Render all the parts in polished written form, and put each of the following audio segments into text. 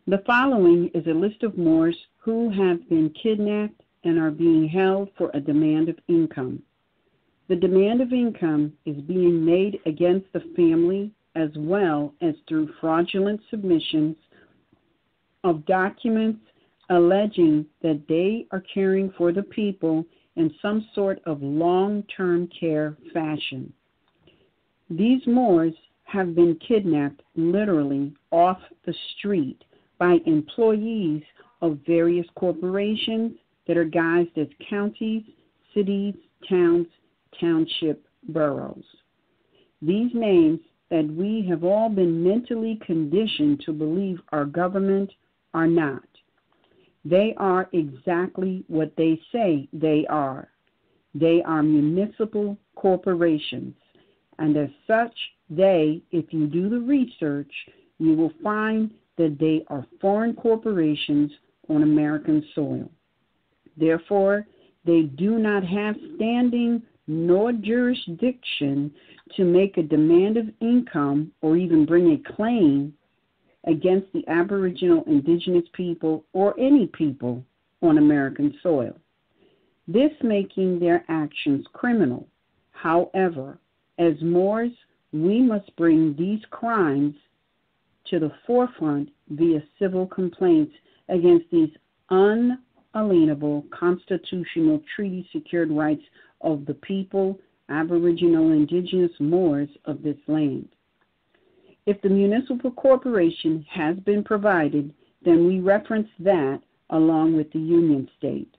The following is a list of Moors who have been kidnapped and are being held for a demand of income. The demand of income is being made against the family as well as through fraudulent submissions of documents alleging that they are caring for the people in some sort of long-term care fashion. These Moors have been kidnapped literally off the street by employees of various corporations that are guised as counties, cities, towns, township, boroughs. These names that we have all been mentally conditioned to believe are government are not. They are exactly what they say they are. They are municipal corporations, and as such, they, if you do the research, you will find that they are foreign corporations on American soil. Therefore, they do not have standing nor jurisdiction to make a demand of income or even bring a claim against the Aboriginal indigenous people or any people on American soil, this making their actions criminal. However, as Moors, we must bring these crimes to the forefront via civil complaints against these unalienable constitutional treaty-secured rights of the people, Aboriginal indigenous Moors of this land. If the municipal corporation has been provided, then we reference that along with the union state.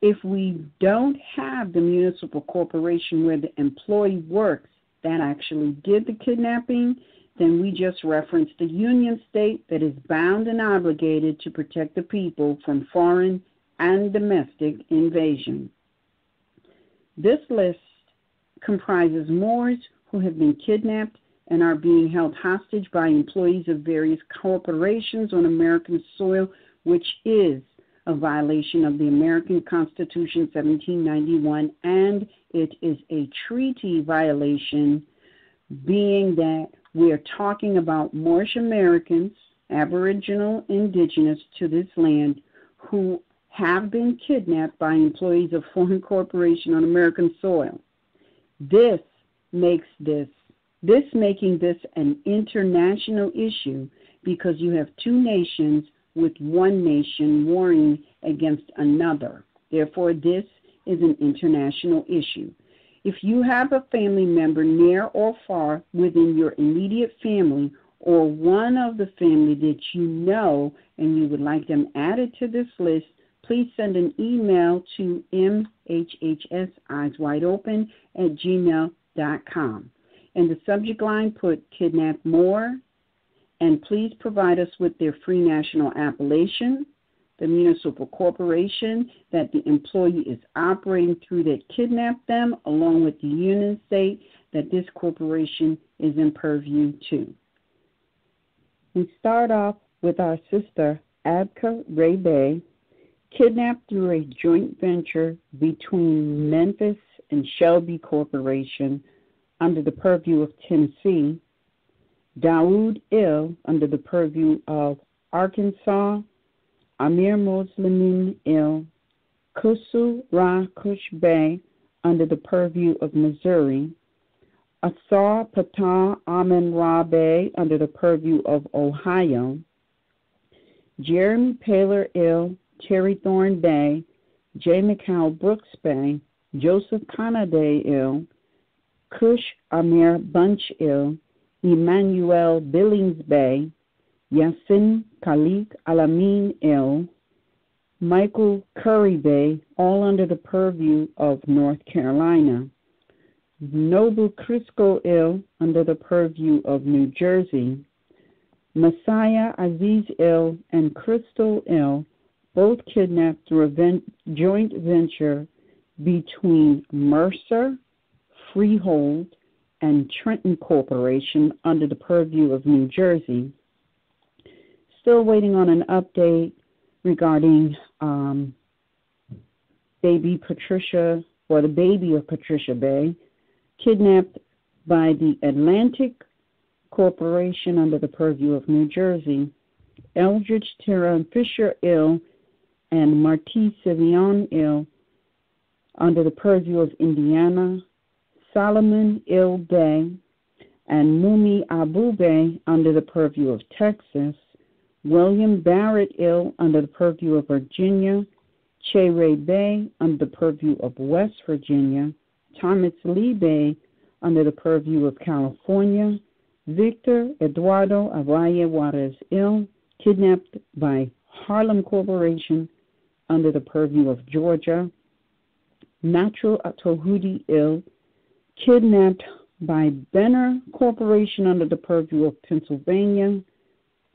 If we don't have the municipal corporation where the employee works that actually did the kidnapping, then we just reference the union state that is bound and obligated to protect the people from foreign and domestic invasion. This list comprises Moors who have been kidnapped and are being held hostage by employees of various corporations on American soil, which is a violation of the American Constitution 1791, and it is a treaty violation, being that we are talking about Moorish Americans, Aboriginal indigenous to this land, who have been kidnapped by employees of foreign corporation on American soil. This making this an international issue because you have two nations with one nation warring against another. Therefore, this is an international issue. If you have a family member near or far within your immediate family or one of the family that you know and you would like them added to this list, please send an email to mhhseyeswideopen@gmail.com. In the subject line, put Kidnap More, and please provide us with their free national appellation, the municipal corporation that the employee is operating through that kidnapped them, along with the union state that this corporation is in purview to. We start off with our sister, Abka Ray Bay, kidnapped through a joint venture between Memphis and Shelby Corporation under the purview of Tennessee, Dawood Ill under the purview of Arkansas, Amir Muslimin Ill, Kusu Ra Kush Bay under the purview of Missouri, Asar Patah Amen Ra Bay under the purview of Ohio, Jeremy Paler Ill, Terry Thorne Bay, J. McCall Brooks Bay, Joseph Kanaday Ill, Kush Amir Bunch Ill, Emmanuel Billings Bay, Yassin Khalik Alamin Ill, Michael Curry Bay, all under the purview of North Carolina, Noble Crisco Ill under the purview of New Jersey, Messiah Aziz Ill and Crystal Ill, both kidnapped through a joint venture between Mercer, Freehold, and Trenton Corporation under the purview of New Jersey. Still waiting on an update regarding baby Patricia, or the baby of Patricia Bay, kidnapped by the Atlantic Corporation under the purview of New Jersey. Eldridge Terra Fisher Ill and Marti Sivion Ill under the purview of Indiana, Solomon Ill Bay and Mumi Abu Bay under the purview of Texas, William Barrett Ill under the purview of Virginia, Che Ray Bay under the purview of West Virginia, Thomas Lee Bay under the purview of California, Victor Eduardo Avalle Juarez Ill, kidnapped by Harlem Corporation under the purview of Georgia, Natural Tohudi Ill, kidnapped by Benner Corporation under the purview of Pennsylvania,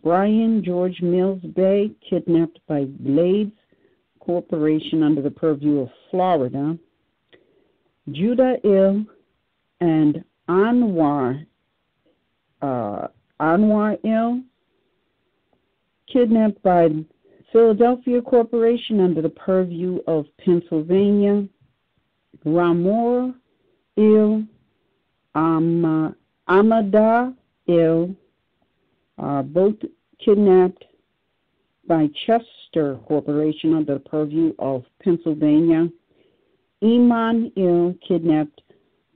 Brian George Mills Bay, kidnapped by Blades Corporation under the purview of Florida, Judah Ill and Anwar Ill, kidnapped by Philadelphia Corporation under the purview of Pennsylvania, Ramor Ill, Amada Ill, both kidnapped by Chester Corporation under the purview of Pennsylvania, Iman Ill, kidnapped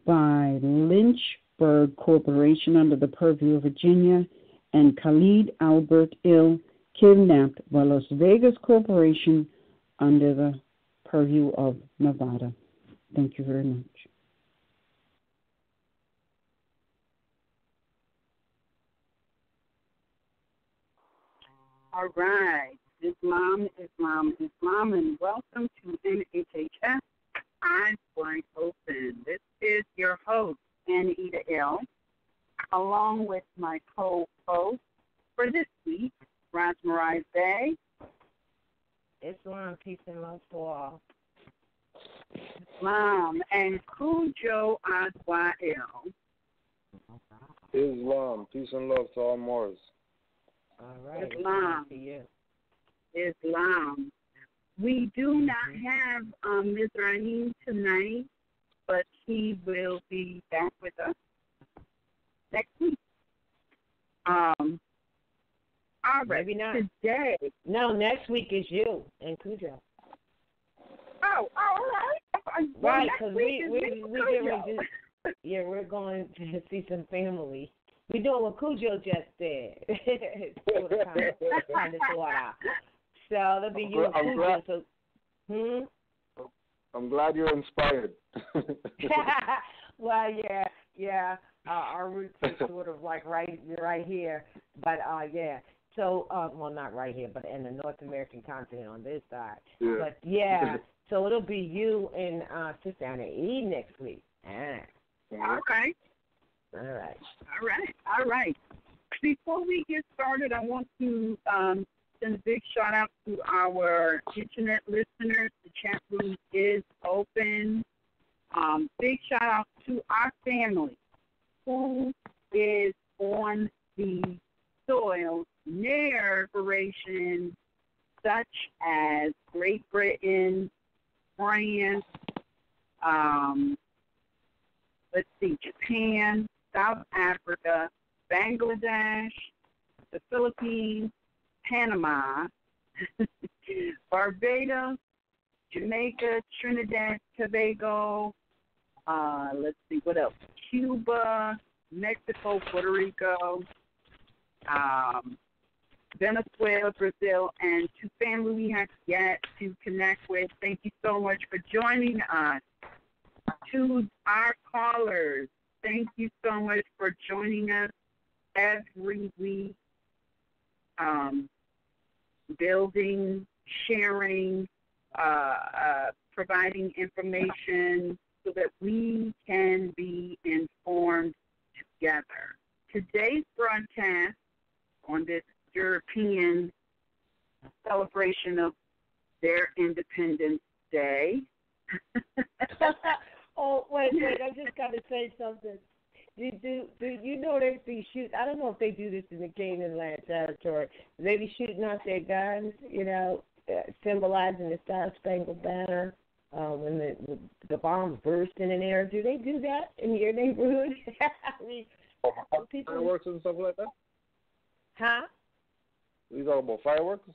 by Lynchburg Corporation under the purview of Virginia, and Khalid Albert Ill, kidnapped by Las Vegas Corporation under the purview of Nevada. Thank you very much. All right. Islam, and welcome to NHHS Eyes Wide Open. This is your host, Anita L., along with my co-host for this week, Rosmarie Bay. Islam, peace and love to all. Islam and Cujo Adwael. Islam, peace and love to all Moors. All right. Islam. To you. Islam. We do not have Ms. Rahim tonight, but she will be back with us next week. All right. Maybe not. Today. No, next week is you and Cujo. Oh, all right. Right, because we get ready to, yeah, we're going to see some family. We're doing what Cujo just did. kind of sort of. So that'll be you and Cujo. I'm glad you're inspired. Well, yeah. Our roots are sort of like right here, but yeah. So, well, not right here, but in the North American continent on this side. Yeah. But yeah, so it'll be you and Sister Anna E next week. Okay. All right. All right. Before we get started, I want to send a big shout out to our internet listeners. The chat room is open. Big shout out to our family who is on the soil near reparations such as Great Britain, France, Japan, South Africa, Bangladesh, the Philippines, Panama, Barbados, Jamaica, Trinidad, Tobago, what else? Cuba, Mexico, Puerto Rico, Venezuela, Brazil, and to family we have yet to connect with. Thank you so much for joining us. To our callers, thank you so much for joining us every week, building, sharing, providing information so that we can be informed together. Today's broadcast on this European celebration of their Independence Day. Oh, wait, I just got to say something. Do you know they be shooting? I don't know if they do this in the Canaan Land territory. They be shooting out their guns, symbolizing the Star Spangled Banner when the bombs burst in an air. Do they do that in your neighborhood? I mean, Fireworks and stuff like that? Huh? You talking about fireworks?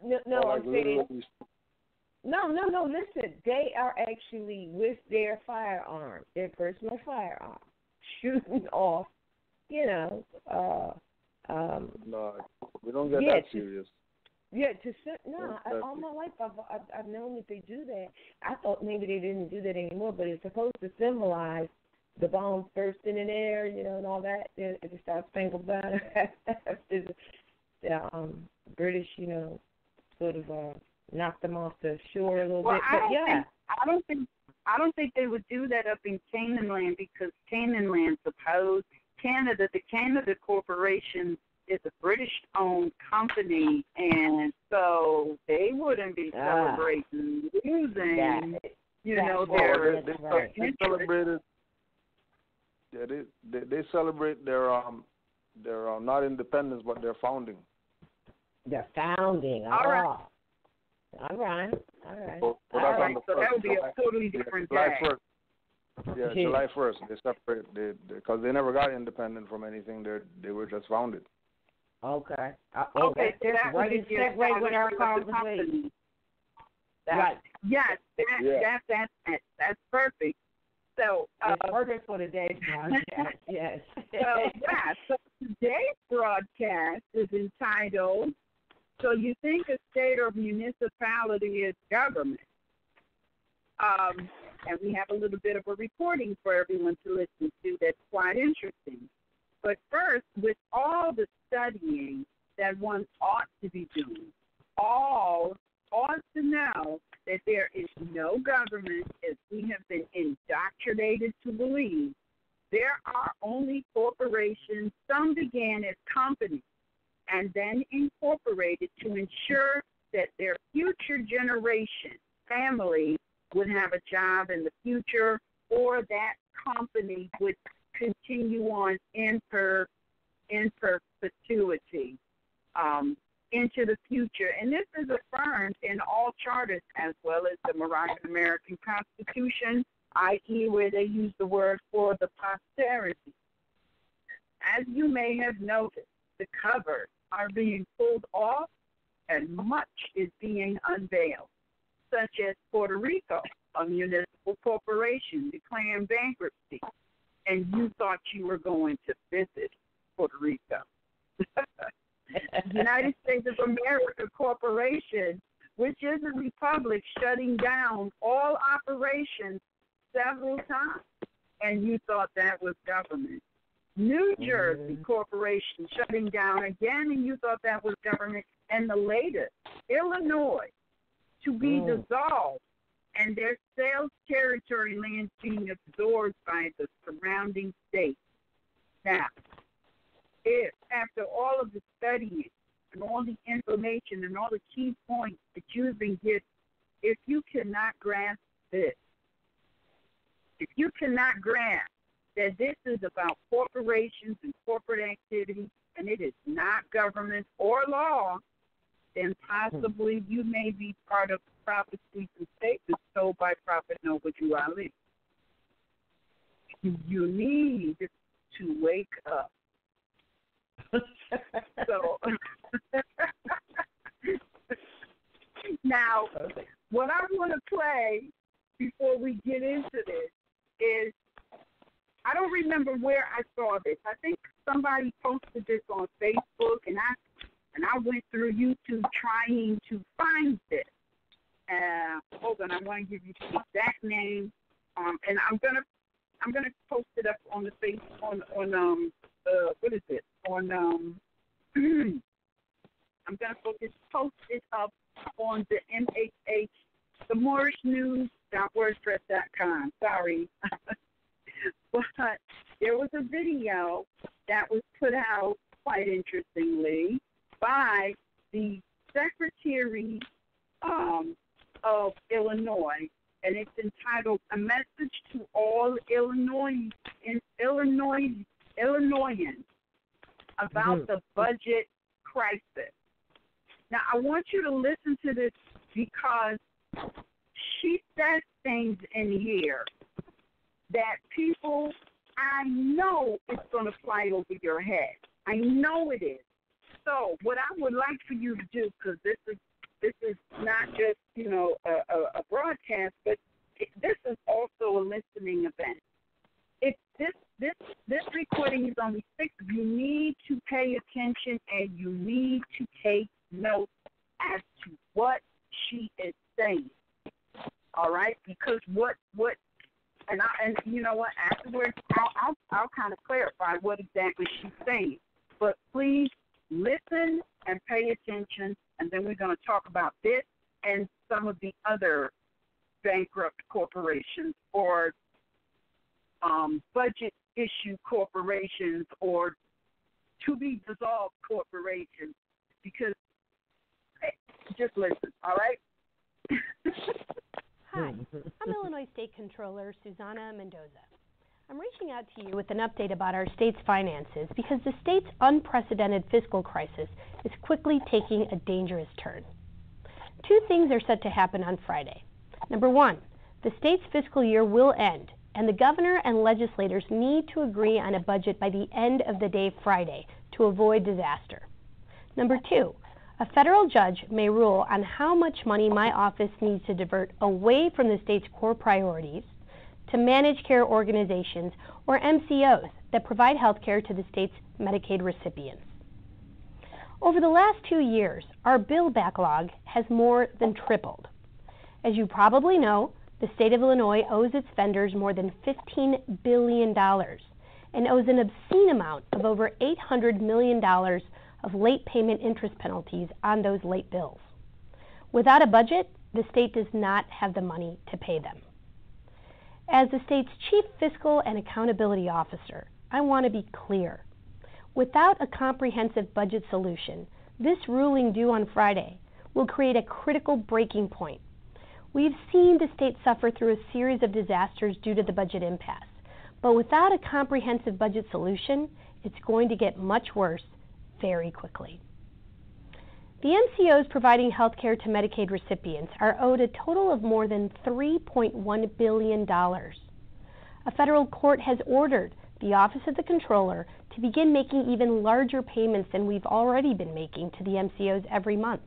No, Or I'm saying literally- no. Listen, they are actually with their firearm, their personal firearm, shooting off. No, we don't get Yeah, that serious. Yeah, all my life I've known that they do that. I thought maybe they didn't do that anymore, but it's supposed to symbolize the bombs bursting in the air, and all that. The Star Spangled Banner. the British, sort of knocked them off the shore a little bit. But yeah, I don't think they would do that up in Canaan land, because Canaan land, suppose Canada, the Canada Corporation is a British-owned company, and so they wouldn't be celebrating losing, their. They celebrated. Yeah, they celebrate their not independence, but their founding. Their founding. All right. All right. So that would be a totally different July day. 1st. Yeah, July 1st. They separated because they never got independent from anything. They were just founded. Okay. Okay, so that's right in segue with our conversation. Right. Yes, that's perfect. So it's perfect for today's broadcast. Yes. So today's broadcast is entitled, "So You Think a State or Municipality is Government?" And we have a little bit of a recording for everyone to listen to that's quite interesting. But first, with all the studying that one ought to be doing, all ought to know that there is no government, as we have been indoctrinated to believe. There are only corporations. Some began as companies and then incorporated to ensure that their future generation, family, would have a job in the future, or that company would continue on in perpetuity into the future. And this is affirmed in all charters, as well as the Moroccan American Constitution, i.e. where they use the word for the posterity. As you may have noticed, the covers are being pulled off and much is being unveiled, such as Puerto Rico, a municipal corporation declaring bankruptcy, and you thought you were going to visit Puerto Rico. United States of America Corporation, which is a republic, shutting down all operations several times, and you thought that was government. New Jersey Corporation shutting down again, and you thought that was government. And the latest, Illinois, to be dissolved, and their sales territory lands being absorbed by the surrounding states. Now, if after all of the studying and all the information and all the key points that you've been given, if you cannot grasp this, if you cannot grasp that this is about corporations and corporate activity, and it is not government or law, then possibly you may be part of the prophecies and statements told by Prophet Noble Jew Ali. You need to wake up. So now, what I want to play before we get into this is, I don't remember where I saw this. I think somebody posted this on Facebook, and I went through YouTube trying to find this. Hold on, I want to give you the exact name, and I'm gonna post it up on the face on what is it on I'm gonna post it up on the MHH, the MoorishNews.wordpress.com. Sorry. But there was a video that was put out, quite interestingly, by the Secretary of Illinois, and it's entitled "A Message to All Illinoisans About the Budget Crisis." Now, I want you to listen to this, because she says things in here that people, I know it's going to fly over your head. I know it is. So what I would like for you to do, because this is not just, you know, a broadcast, but this is also a listening event. If this recording is only 6, you need to pay attention and you need to take notes as to what she is saying. All right, because what and you know what, afterwards I'll kind of clarify what exactly she's saying. But please listen and pay attention, and then we're going to talk about this and some of the other bankrupt corporations or budget issue corporations or to be dissolved corporations, because just listen, all right? Hi, I'm Illinois State Controller Susana Mendoza. I'm reaching out to you with an update about our state's finances because the state's unprecedented fiscal crisis is quickly taking a dangerous turn. 2 things are set to happen on Friday. Number 1, the state's fiscal year will end, and the governor and legislators need to agree on a budget by the end of the day Friday to avoid disaster. Number 2, a federal judge may rule on how much money my office needs to divert away from the state's core priorities to managed care organizations, or MCOs, that provide health care to the state's Medicaid recipients. Over the last 2 years, our bill backlog has more than tripled. As you probably know, the state of Illinois owes its vendors more than $15 billion and owes an obscene amount of over $800 million of late payment interest penalties on those late bills. Without a budget, the state does not have the money to pay them. As the state's chief fiscal and accountability officer, I want to be clear. Without a comprehensive budget solution, this ruling due on Friday will create a critical breaking point. We've seen the state suffer through a series of disasters due to the budget impasse, but without a comprehensive budget solution, it's going to get much worse very quickly. The MCOs providing health care to Medicaid recipients are owed a total of more than $3.1 billion. A federal court has ordered the Office of the Controller to begin making even larger payments than we've already been making to the MCOs every month.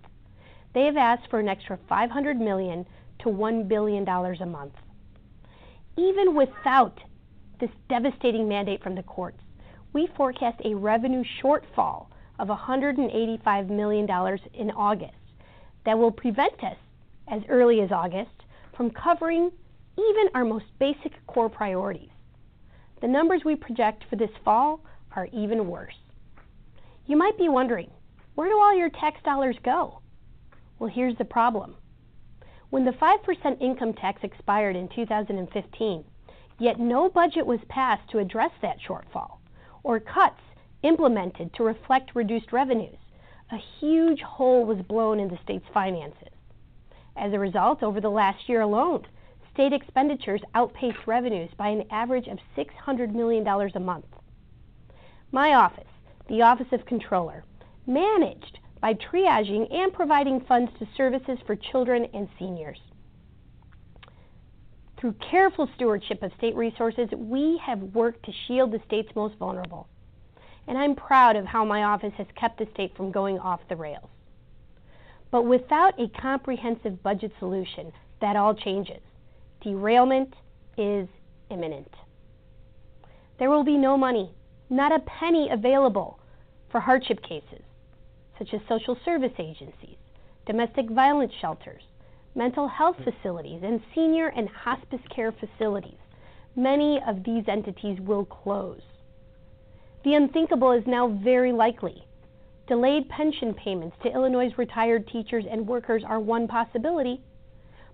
They have asked for an extra $500 million to $1 billion a month. Even without this devastating mandate from the courts, we forecast a revenue shortfall of $185 million in August that will prevent us, as early as August, from covering even our most basic core priorities. The numbers we project for this fall are even worse. You might be wondering, where do all your tax dollars go? Well, here's the problem. When the 5% income tax expired in 2015, yet no budget was passed to address that shortfall, or cuts implemented to reflect reduced revenues, a huge hole was blown in the state's finances. As a result, over the last year alone, state expenditures outpaced revenues by an average of $600 million a month. My office, the Office of Controller, managed by triaging and providing funds to services for children and seniors. Through careful stewardship of state resources, we have worked to shield the state's most vulnerable. And I'm proud of how my office has kept the state from going off the rails. But without a comprehensive budget solution, that all changes. Derailment is imminent. There will be no money, not a penny available for hardship cases, such as social service agencies, domestic violence shelters, mental health facilities, and senior and hospice care facilities. Many of these entities will close. The unthinkable is now very likely. Delayed pension payments to Illinois' retired teachers and workers are one possibility,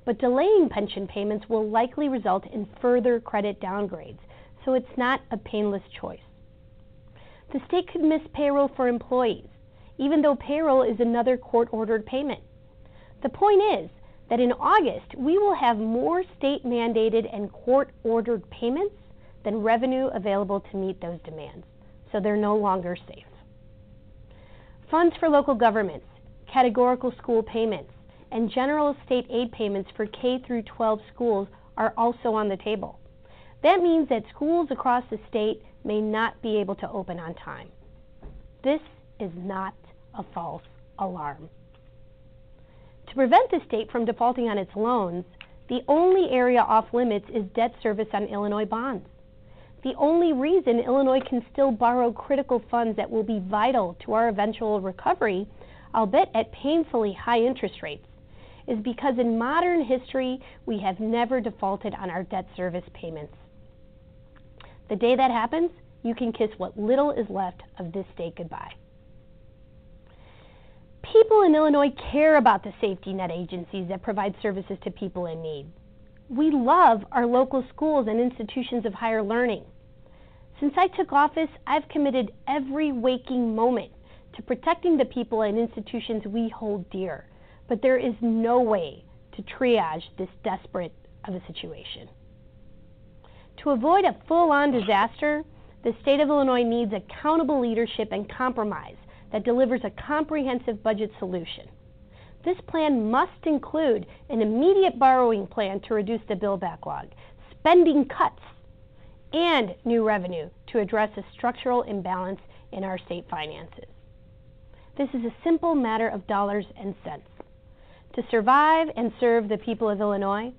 but delaying pension payments will likely result in further credit downgrades, so it's not a painless choice. The state could miss payroll for employees, even though payroll is another court-ordered payment. The point is that in August, we will have more state-mandated and court-ordered payments than revenue available to meet those demands, so they're no longer safe. Funds for local governments, categorical school payments, and general state aid payments for K through 12 schools are also on the table. That means that schools across the state may not be able to open on time. This is not a false alarm. To prevent the state from defaulting on its loans, the only area off limits is debt service on Illinois bonds. The only reason Illinois can still borrow critical funds that will be vital to our eventual recovery, albeit at painfully high interest rates, is because in modern history we have never defaulted on our debt service payments. The day that happens, you can kiss what little is left of this state goodbye. People in Illinois care about the safety net agencies that provide services to people in need. We love our local schools and institutions of higher learning. Since I took office, I've committed every waking moment to protecting the people and institutions we hold dear, but there is no way to triage this desperate of a situation. To avoid a full-on disaster, the state of Illinois needs accountable leadership and compromise that delivers a comprehensive budget solution. This plan must include an immediate borrowing plan to reduce the bill backlog, spending cuts, and new revenue to address a structural imbalance in our state finances. This is a simple matter of dollars and cents. To survive and serve the people of Illinois,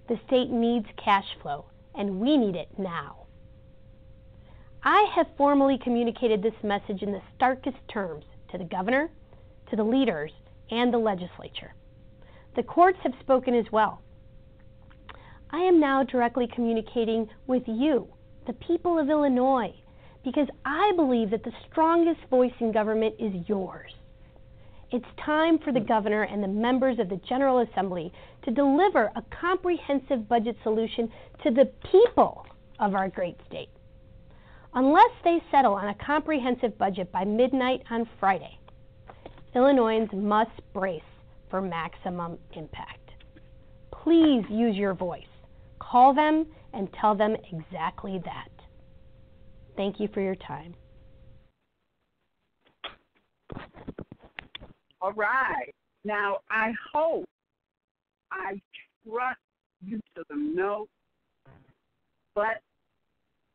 the state needs cash flow, and we need it now. I have formally communicated this message in the starkest terms to the governor, to the leaders, and the legislature. The courts have spoken as well. I am now directly communicating with you, the people of Illinois, because I believe that the strongest voice in government is yours. It's time for the governor and the members of the General Assembly to deliver a comprehensive budget solution to the people of our great state. Unless they settle on a comprehensive budget by midnight on Friday, Illinoisans must brace for maximum impact. Please use your voice. Call them and tell them exactly that. Thank you for your time. All right. Now, I hope, I trust you to the note, but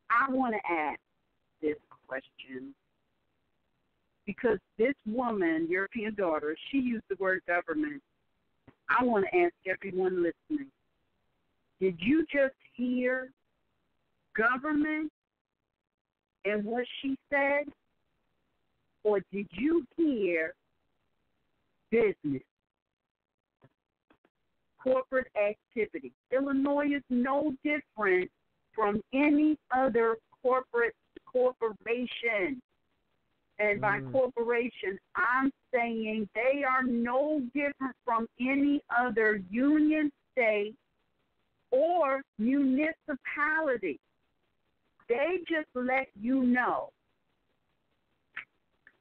I want to ask this question because this woman, European daughter, she used the word government. I want to ask everyone listening, did you just hear government and what she said, or did you hear business, corporate activity? Illinois is no different from any other corporation. And by corporation, I'm saying they are no different from any other union, state, or municipality. They just let you know.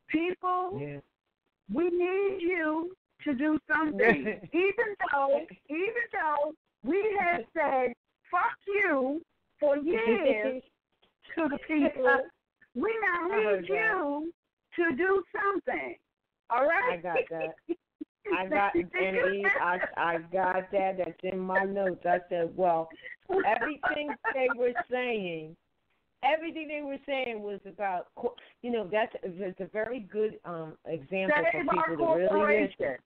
People, we need you to do something. even though we have said, fuck you for years to the people, we now need you to do something. All right? I got that. I got that. That's in my notes. I said, well, everything they were saying was about, that's a very good example for people to really listen.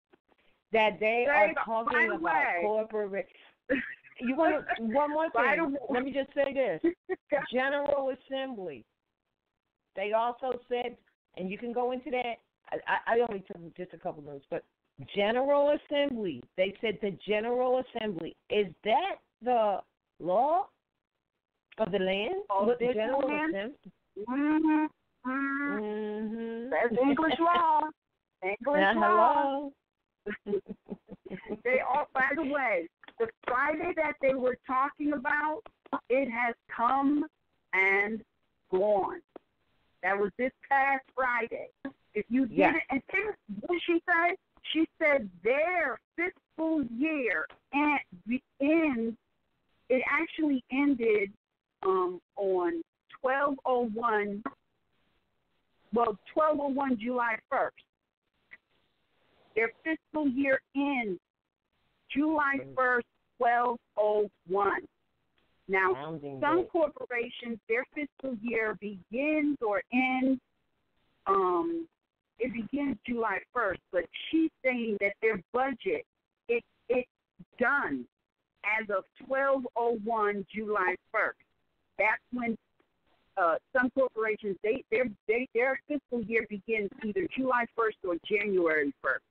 That they are talking about corporate. You want one more thing? Let me just say this: General Assembly. They also said, and you can go into that. I only took just a couple notes, but General Assembly. They said the General Assembly, is that the law of the land? Oh, the General Assembly. That's English law. English law. They are. By the way, the Friday that they were talking about, it has come and gone. That was this past Friday. If you did it, and what did she say? She said their fiscal year ends. It actually ended on 12/01. Well, 12/01 July 1st. Their fiscal year ends July 1st, 12/01. Now, some corporations, their fiscal year begins or ends it begins July 1st, but she's saying that their budget, it's done as of 12/01 July 1st. That's when some corporations, their fiscal year begins either July 1st or January 1st.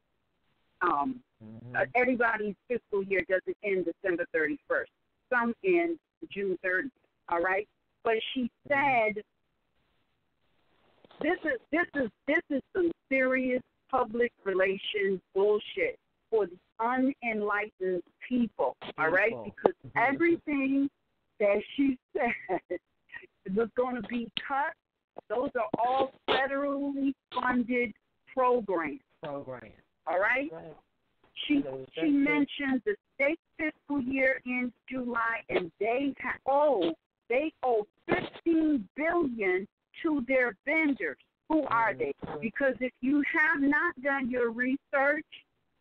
Everybody's fiscal year doesn't end December 31st. Some end June 30th. All right, but she said this is some serious public relations bullshit for the unenlightened people. All right, because everything that she said was going to be cut. Those are all federally funded programs. All right. She mentioned the state fiscal year ends July, and they owe $15 billion to their vendors. Who are they? Because if you have not done your research,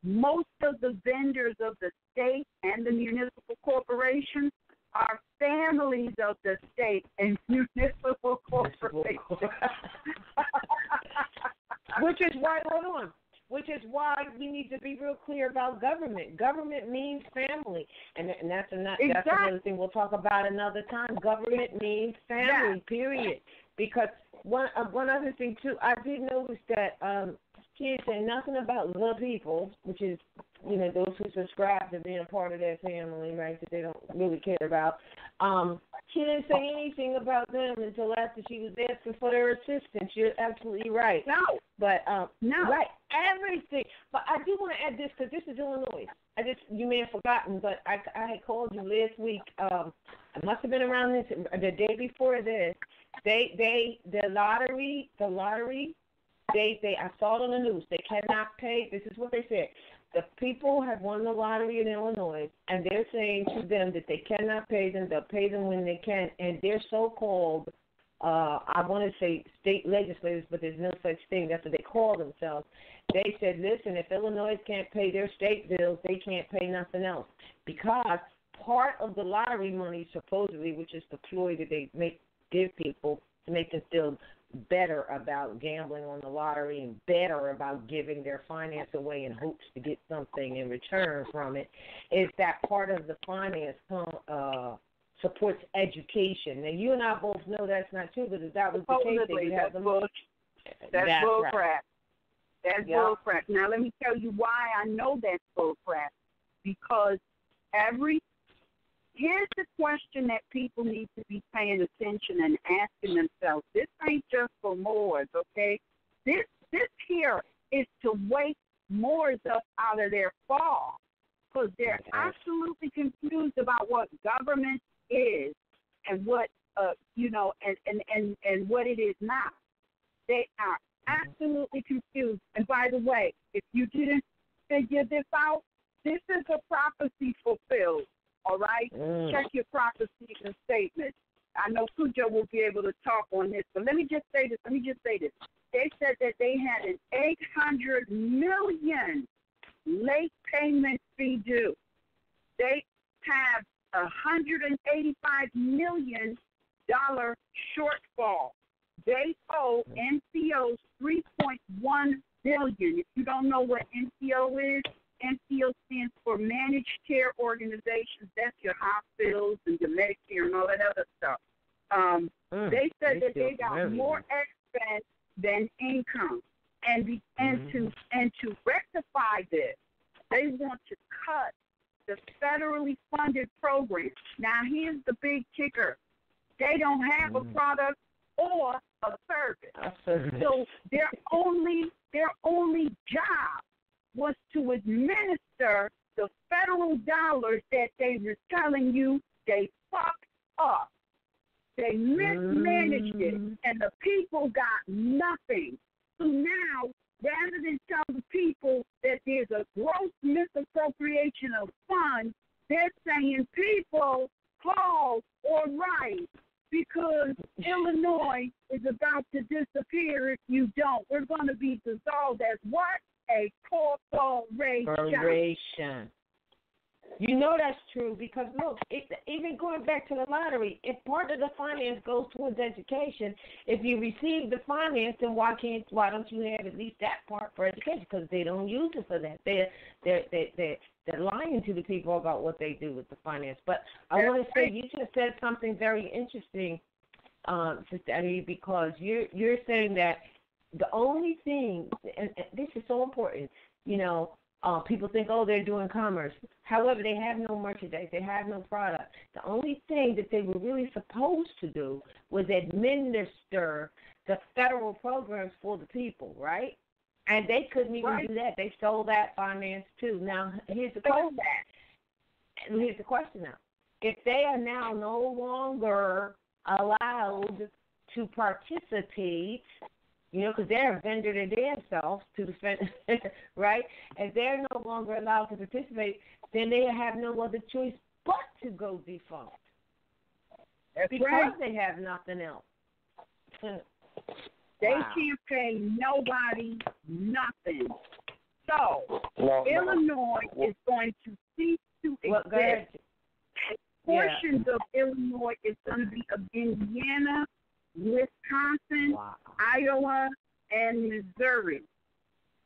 most of the vendors of the state and the municipal corporations are families of the state and municipal corporations. Which is why, hold on. Which is why we need to be real clear about government. Government means family, and that's another thing we'll talk about another time. Government means family, period. Because one other thing too, I did notice that she didn't say nothing about the people, which is those who subscribe to being a part of their family, right? That they don't really care about. She didn't say anything about them until after she was asking for their assistance. You're absolutely right. No. But, right, everything. But I do want to add this because this is Illinois. You may have forgotten, but I had called you last week. I must have been around the day before this. The lottery, I saw it on the news. They cannot pay. This is what they said. The people have won the lottery in Illinois, and they're saying to them that they cannot pay them. They'll pay them when they can. And their so-called, I want to say state legislators, but there's no such thing. That's what they call themselves. They said, listen, if Illinois can't pay their state bills, they can't pay nothing else. Because part of the lottery money, supposedly, which is the ploy that they give people to make them feel better about gambling on the lottery and better about giving their finance away in hopes to get something in return from it, is that part of the finance supports education. Now, you and I both know that's not true, but if that was the case, they have that's bull crap. That's bull crap. Now, let me tell you why I know that's bull crap. Because here's the question that people need to be paying attention and asking themselves. This ain't just for Moors, okay? This here is to wake Moors up out of their fall, because they're absolutely confused about what government is and what and what it is not. They are absolutely confused. And by the way, if you didn't figure this out, this is a prophecy fulfilled. All right? Check your prophecies and statements. I know Cujo will be able to talk on this, but let me just say this. They said that they had an $800 million late payment fee due. They have $185 million shortfall. They owe NCOs $3.1 billion. If you don't know what NCO is, NCO stands for Managed Care Organizations. That's your hospitals and your Medicare and all that other stuff. They said that they got more expense than income, and to rectify this, they want to cut the federally funded program. Now, here's the big kicker: they don't have a product or a service, so their only job was to administer the federal dollars that they were telling you they fucked up. They mismanaged it, and the people got nothing. So now, rather than tell the people that there's a gross misappropriation of funds, they're saying, people, call or write, because Illinois is about to disappear if you don't. We're going to be dissolved as what? A corporation. You know that's true because, look, even going back to the lottery, if part of the finance goes towards education, if you receive the finance, then why don't you have at least that part for education? Because they don't use it for that. They're lying to the people about what they do with the finance. But I want to say you just said something very interesting, Sister Eddie, because you're saying that the only thing, and this is so important, people think, they're doing commerce. However, they have no merchandise. They have no product. The only thing that they were really supposed to do was administer the federal programs for the people, right? And they couldn't even do that. They stole that finance, too. Now, here's the question. Now. If they are now no longer allowed to participate, because they're a vendor to themselves to defend, right? If they're no longer allowed to participate, then they have no other choice but to go defunct. Because they have nothing else. They can't pay nobody nothing. So, Illinois is going to cease to exist. Portions of Illinois is going to be of Indiana, Wisconsin, Iowa, and Missouri.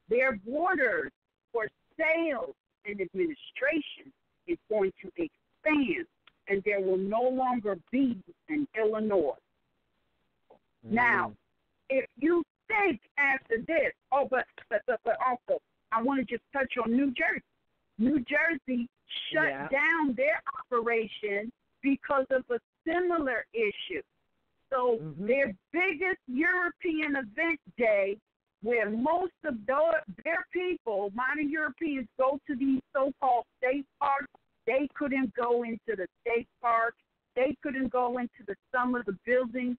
Their borders for sales and administration is going to expand, and there will no longer be an Illinois. Now, if you think after this, but also, I want to just touch on New Jersey. New Jersey shut down their operation because of a similar issue. So their biggest European event day, where most of their people, modern Europeans, go to these so-called state parks, they couldn't go into the state parks. They couldn't go into some of the buildings,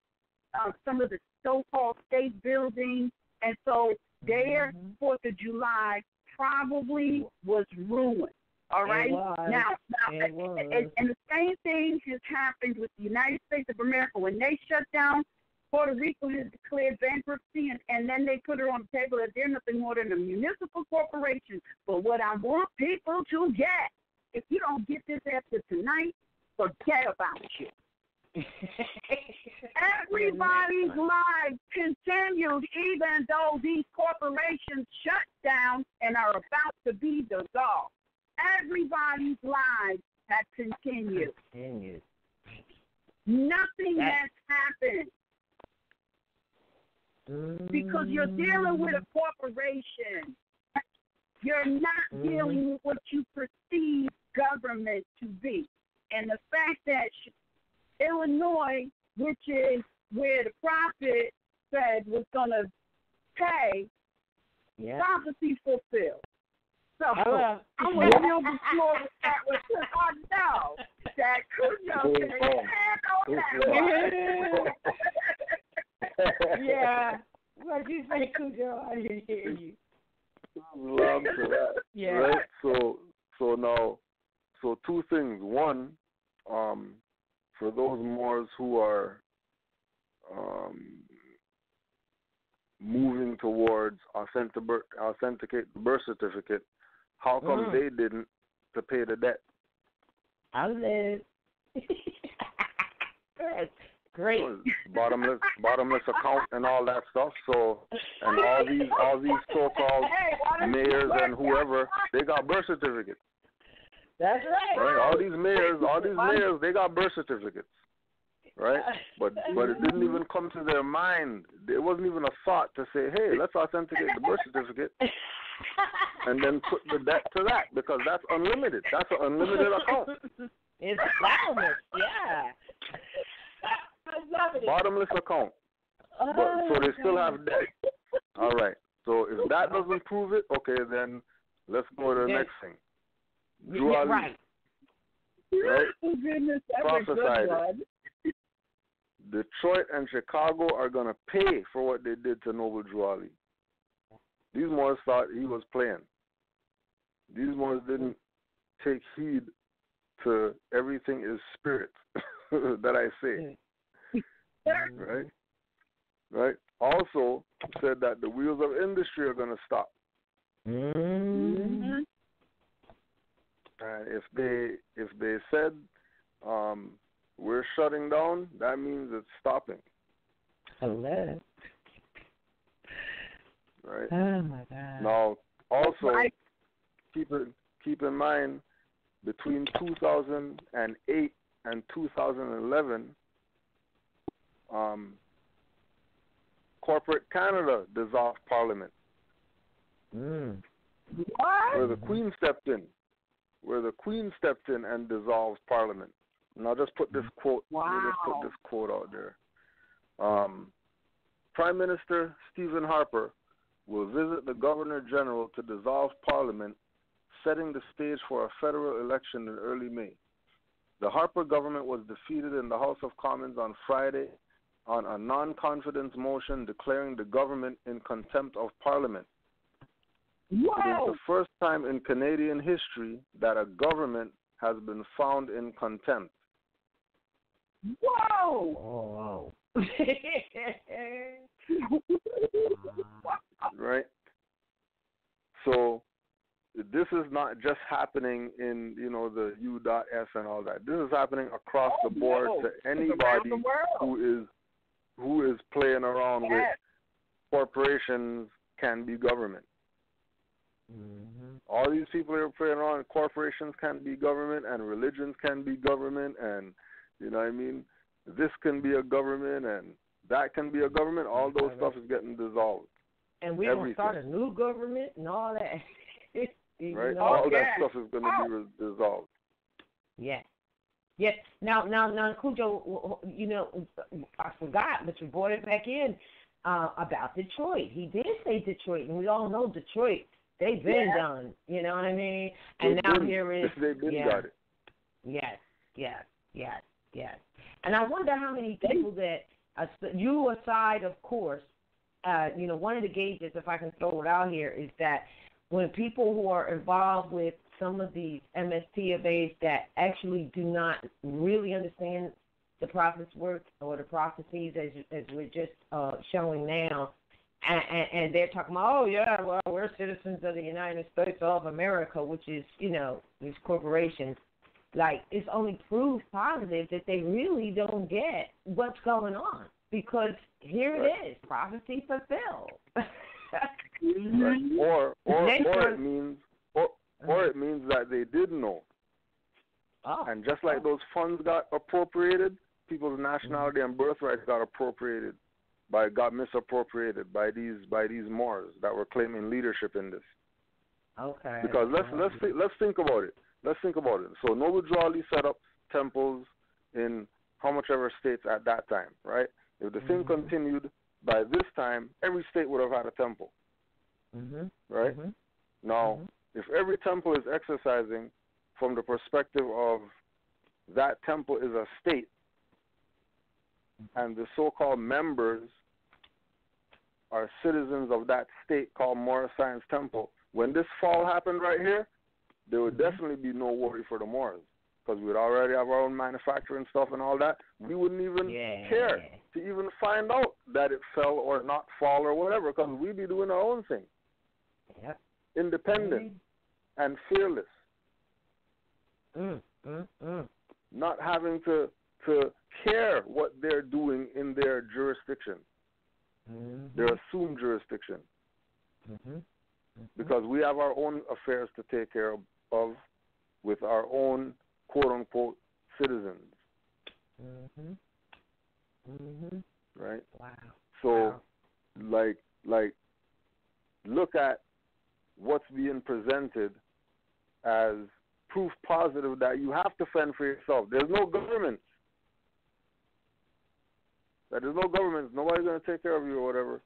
some of the so-called state buildings. And so their 4th of July probably was ruined. All right? Now, and the same thing has happened with the United States of America. When they shut down, Puerto Rico has declared bankruptcy, and then they put it on the table that they're nothing more than a municipal corporation. But what I want people to get, if you don't get this after tonight, forget about you. Everybody's lives continued even though these corporations shut down and are about to be dissolved. Everybody's lives have continued. Nothing has happened. Because you're dealing with a corporation. You're not dealing with what you perceive government to be. And the fact that Illinois, which is where the prophet said was going to pay, prophecy fulfilled. So I'm going to deal before with that because I know that Cujo can handle that. Yeah. What did you say, Cujo? I didn't hear you. Love to that. Yeah. Right? So two things. One, for those Moors who are moving towards authenticate the birth certificate, how come they didn't to pay the debt? I live. Great. Bottomless account and all that stuff. So, and all these so-called mayors and whoever, they got birth certificates. That's right. All these mayors, they got birth certificates. Right? But it didn't even come to their mind. It wasn't even a thought to say, hey, let's authenticate the birth certificate and then put the debt to that, because that's unlimited. That's an unlimited account. It's bottomless, Bottomless account. So they still have debt. All right. So if that doesn't prove it, okay, then let's go to the next thing. Right. Prophesied it. Detroit and Chicago are going to pay for what they did to Noble Drew Ali. These Moors thought he was playing. These Moors didn't take heed to everything is spirit that I say. Right? Also said that the wheels of industry are going to stop. And if they said we're shutting down, that means it's stopping. Hello. Right. Oh my God. Now, also keep in mind, between 2008 and 2011, corporate Canada dissolved Parliament. What? Where the Queen stepped in. And dissolved Parliament. And I'll just put this quote. Wow. Just put this quote out there. Prime Minister Stephen Harper will visit the Governor General to dissolve Parliament, setting the stage for a federal election in early May. The Harper government was defeated in the House of Commons on Friday on a non-confidence motion declaring the government in contempt of Parliament. Wow. It is the first time in Canadian history that a government has been found in contempt. Whoa. Oh. Right? So this is not just happening in, the U.S. and all that. This is happening across the board to anybody who is playing around with corporations can be government. All these people are playing around, corporations can be government and religions can be government and, this can be a government and that can be a government. All those stuff is getting dissolved. And we're going to start a new government and all that. Right? All that stuff is going to be dissolved. Yes. Yes. Now, Cujo, I forgot, but you brought it back in about Detroit. He did say Detroit, and we all know Detroit. They've been done. You know what I mean? And here is they've been got it. Yes. And I wonder how many people that you aside, of course. One of the gauges, if I can throw it out here, is that when people who are involved with some of these MSPFAs that actually do not really understand the process work or the processes as we're just showing now, and they're talking about, we're citizens of the United States of America, which is, these corporations. Like, it's only proof positive that they really don't get what's going on. Because here it is, prophecy fulfilled. Right. Or it means that they did know. And just like those funds got appropriated, people's nationality and birthrights got misappropriated by these Moors that were claiming leadership in this. Okay. Because let's think about it. So Noble Drew Ali set up temples in how much ever states at that time, right? If the thing continued, by this time, every state would have had a temple, right? Now, if every temple is exercising from the perspective of that temple is a state, and the so-called members are citizens of that state called Moorish Science Temple, when this fall happened right here, there would definitely be no worry for the Moors. Because we'd already have our own manufacturing stuff and all that. We wouldn't even care to even find out that it fell or not fall or whatever, because we'd be doing our own thing. Yep. Independent and fearless. Not having to care what they're doing in their jurisdiction, their assumed jurisdiction. Because we have our own affairs to take care of with our own quote-unquote citizens. Right? Wow. So, like, look at what's being presented as proof positive that you have to fend for yourself. There's no government. There's no government. Nobody's going to take care of you or whatever.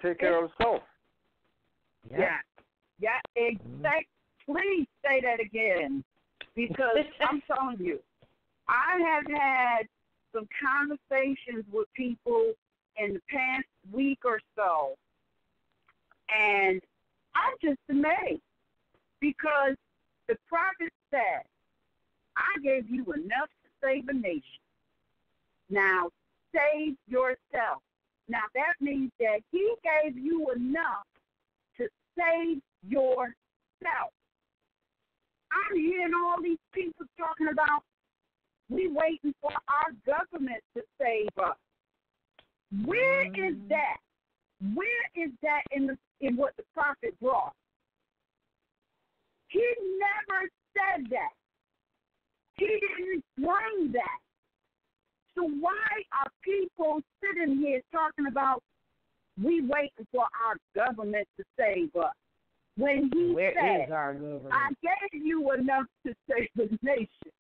Take care of self. Yeah, exactly. Please say that again, because I'm telling you, I have had some conversations with people in the past week or so, and I'm just amazed because the prophet said, I gave you enough to save a nation. Now, save yourself. Now, that means that he gave you enough to save yourself. I'm hearing all these people talking about we waiting for our government to save us. Where is that? Where is that in what the prophet brought? He never said that. He didn't explain that. So why are people sitting here talking about we waiting for our government to save us? When he said, is our government? I gave you enough to save the nation.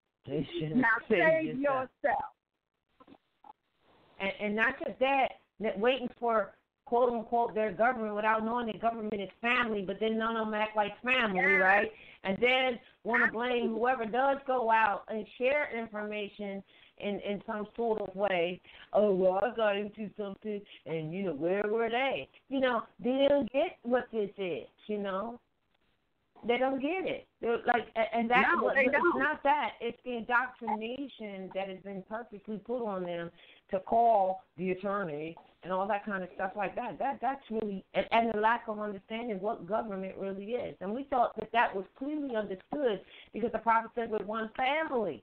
Now save yourself. And not just that waiting for quote unquote their government without knowing their government is family, but then none of them act like family, right? And then want to blame whoever does go out and share information in some sort of way. Oh, well, I got into something, and, you know, where were they? You know, they don't get what this is, you know. They don't get it. They're like, and that's it's not that. It's the indoctrination that has been purposely put on them to call the attorney and all that kind of stuff like that. That's really, and the lack of understanding what government really is. And we thought that was clearly understood because the prophet said we're one family,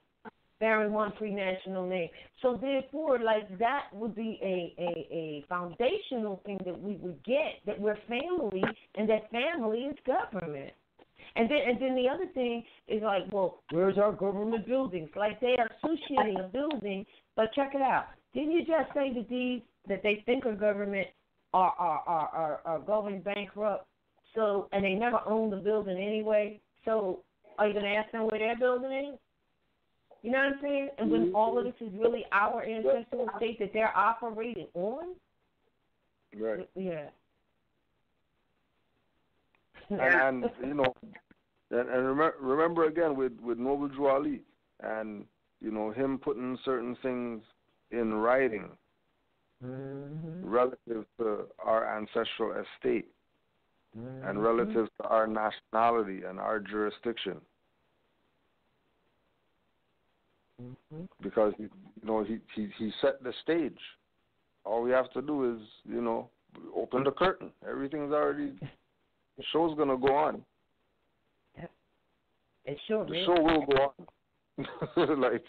bearing one pre-national name. So therefore, like, that would be a foundational thing that we would get, that we're family and that family is government. And then the other thing is like, well, where's our government buildings? Like, they are associating a building, but check it out. Didn't you just say that these that they think are government are going bankrupt? So, and they never owned the building anyway. So, are you going to ask them where their building is? You know what I'm saying? And when all of this is really our ancestral state that they're operating on? Right. Yeah. And you know, and remember again with Noble Drew Ali and, you know, him putting certain things in writing relative to our ancestral estate and relative to our nationality and our jurisdiction. Because, you know, he set the stage. All we have to do is, you know, open the curtain. Everything's already, the show's going to go on. The show will go on. Like,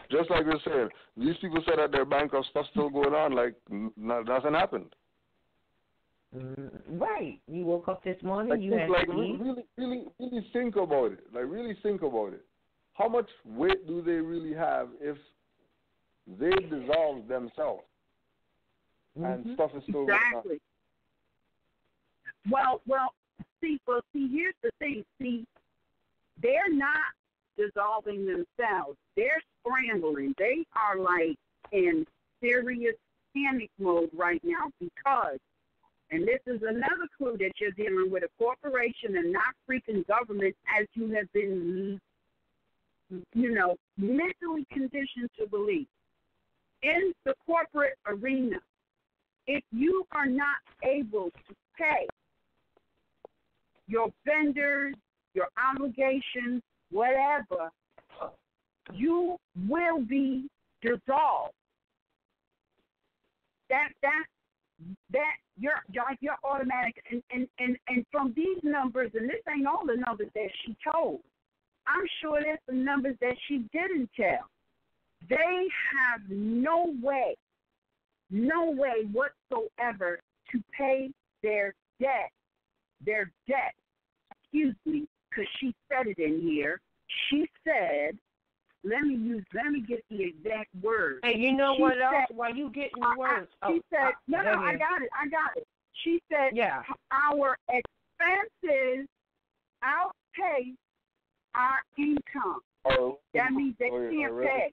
just like you're saying, these people said that their bankrupt stuff still going on, like nothing happened. Right. You woke up this morning, like, you had like to eat. really think about it. Like, really think about it. How much weight do they really have if they dissolve themselves and stuff is still going on? Exactly. Well, see, here's the thing. See, they're not dissolving themselves. They're scrambling. They are, like, in serious panic mode right now because, and this is another clue that you're dealing with a corporation and not freaking government, as you have been, you know, mentally conditioned to believe. In the corporate arena, if you are not able to pay your vendors, your obligations, whatever, you will be dissolved. That you're automatic. And from these numbers, and this ain't all the numbers that she told, I'm sure there's some numbers that she didn't tell. They have no way whatsoever to pay their debt, because she said it in here. She said, let me get the exact words. Hey, you know what else? While you getting the words. She said, I got it. She said, our expenses outpace our income. Oh, that means they can't pay.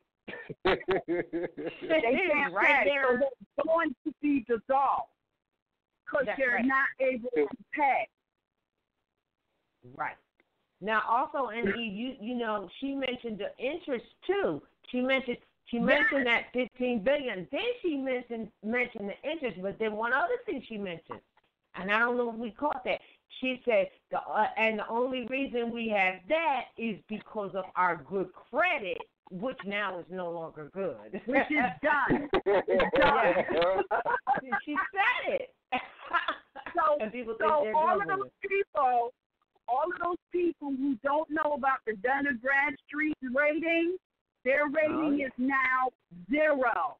They can't right pay. there. So they're going to be dissolved because they're not able to pay. Right. Now, also, and you know, she mentioned the interest too. She mentioned that $15 billion. Then she mentioned the interest, but then one other thing she mentioned, and I don't know if we caught that. She said, and the only reason we have that is because of our good credit, which now is no longer good. Which is done. It's done. She said it. So and people think they're all of those people who don't know about the Dun & Bradstreet rating, their rating is now 0.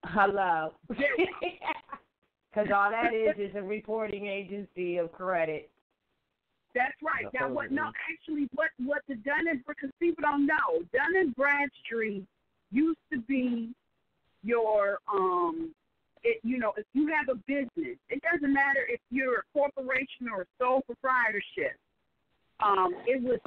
Hello. Because all that is a reporting agency of credit. That's right. Now, what the Dun & because people don't know, Dun & Bradstreet used to be your if you have a business, it doesn't matter if you're a corporation or a sole proprietorship. It was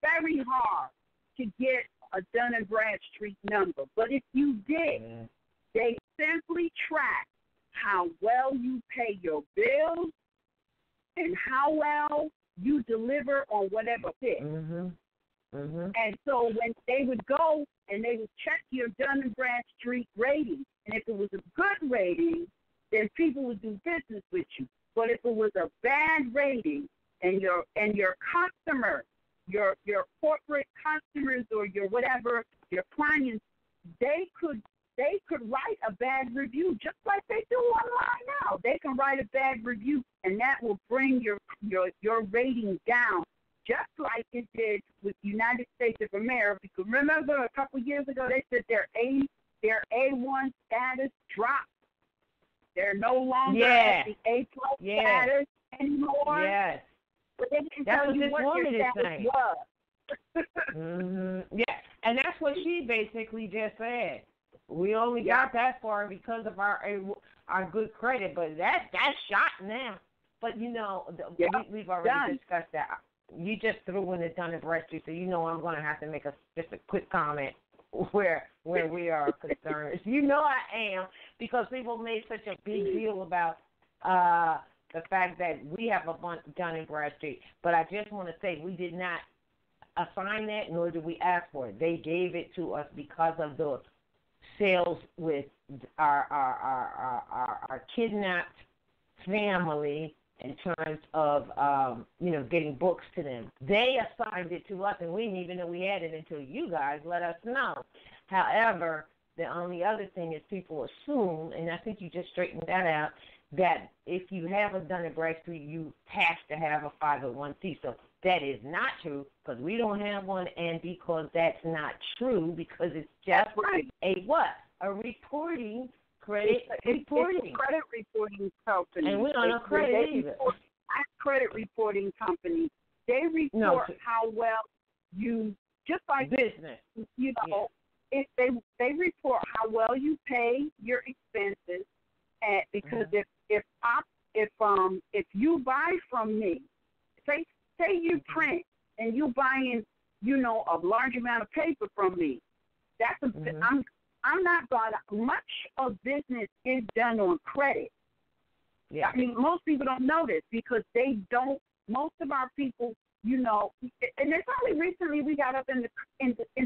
very hard to get a Dun & Bradstreet number, but if you did, they simply track how well you pay your bills and how well you deliver on whatever fit. And so when they would go and they would check your Dun & Bradstreet rating, and if it was a good rating, then people would do business with you. But if it was a bad rating, and your customers, your corporate customers or your whatever, your clients, they could write a bad review just like they do online now. They can write a bad review, and that will bring your rating down, just like it did with United States of America. Because remember, a couple of years ago, they said their A1 status dropped. They're no longer at the A+ status anymore. Yes. But they didn't that's tell you what woman your is status saying. was. Yeah, and that's what she basically just said. We only got that far because of our good credit, but that's shot now. But we've already discussed that. You just threw in the Dun & Bradstreet, so I'm going to have to make just a quick comment where we are concerned. I am, because people made such a big deal about the fact that we have a bunch of Dun & Bradstreet. But I just want to say we did not assign that, nor did we ask for it. They gave it to us because of the sales with our kidnapped family in terms of getting books to them. They assigned it to us, and we didn't even know we had it until you guys let us know. However, the only other thing is people assume, and I think you just straightened that out, that if you have a Dun & Bradstreet, you have to have a 501c. So that is not true, because we don't have one, and because that's not true, because it's just a what? A reporting, credit reporting. It's a credit reporting company. And we don't know credit either. Credit reporting company. They report how well you, just like business, if they report how well you pay your expenses, and because if you buy from me, say you print and you buying a large amount of paper from me, that's I'm not going to, much of business is done on credit. Yeah. I mean, most people don't know this because they don't, most of our people, and it's only recently we got up into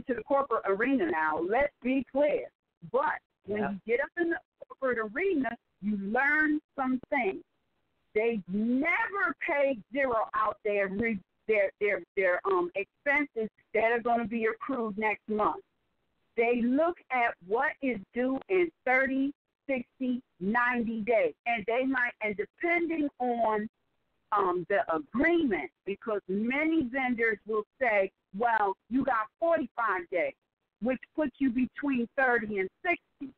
the corporate arena now, let's be clear. But when you get up in the corporate arena, you learn some things. They never pay zero out their expenses that are going to be accrued next month. They look at what is due in 30, 60, 90 days. And depending on the agreement, because many vendors will say, well, you got 45 days, which puts you between 30 and 60.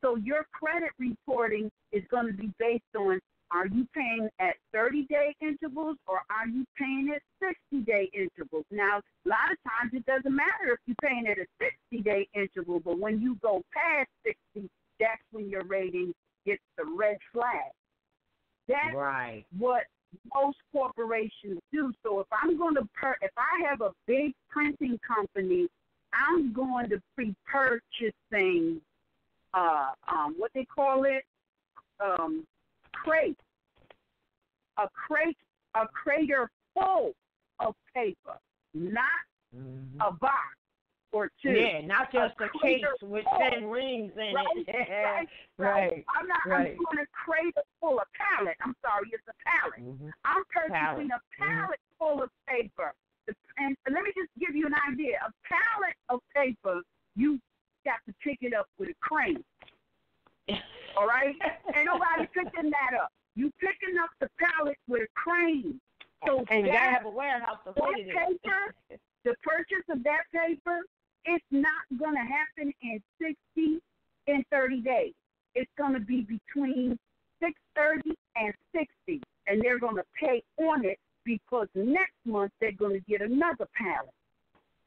So your credit reporting is going to be based on, are you paying at 30-day intervals or are you paying at 60-day intervals? Now, a lot of times it doesn't matter if you're paying at a 60-day interval, but when you go past 60, that's when your rating gets the red flag. That's what most corporations do. So if I'm going to if I have a big printing company, I'm going to pre-purchase things. What they call it, crate. A crater full of paper, not a box or two. Yeah, not just a case with 10 rings in it. Right. I'm going to crate full of pallet. I'm sorry, it's a pallet. I'm purchasing a pallet full of paper. And let me just give you an idea. A pallet of paper, you got to pick it up with a crane. All right? Ain't nobody picking that up. You picking up the pallet with a crane. So and you gotta have a warehouse to put it in. Paper, the purchase of that paper, it's not gonna happen in 60 and 30 days. It's gonna be between 6:30 and 60, and they're gonna pay on it because next month they're gonna get another pallet.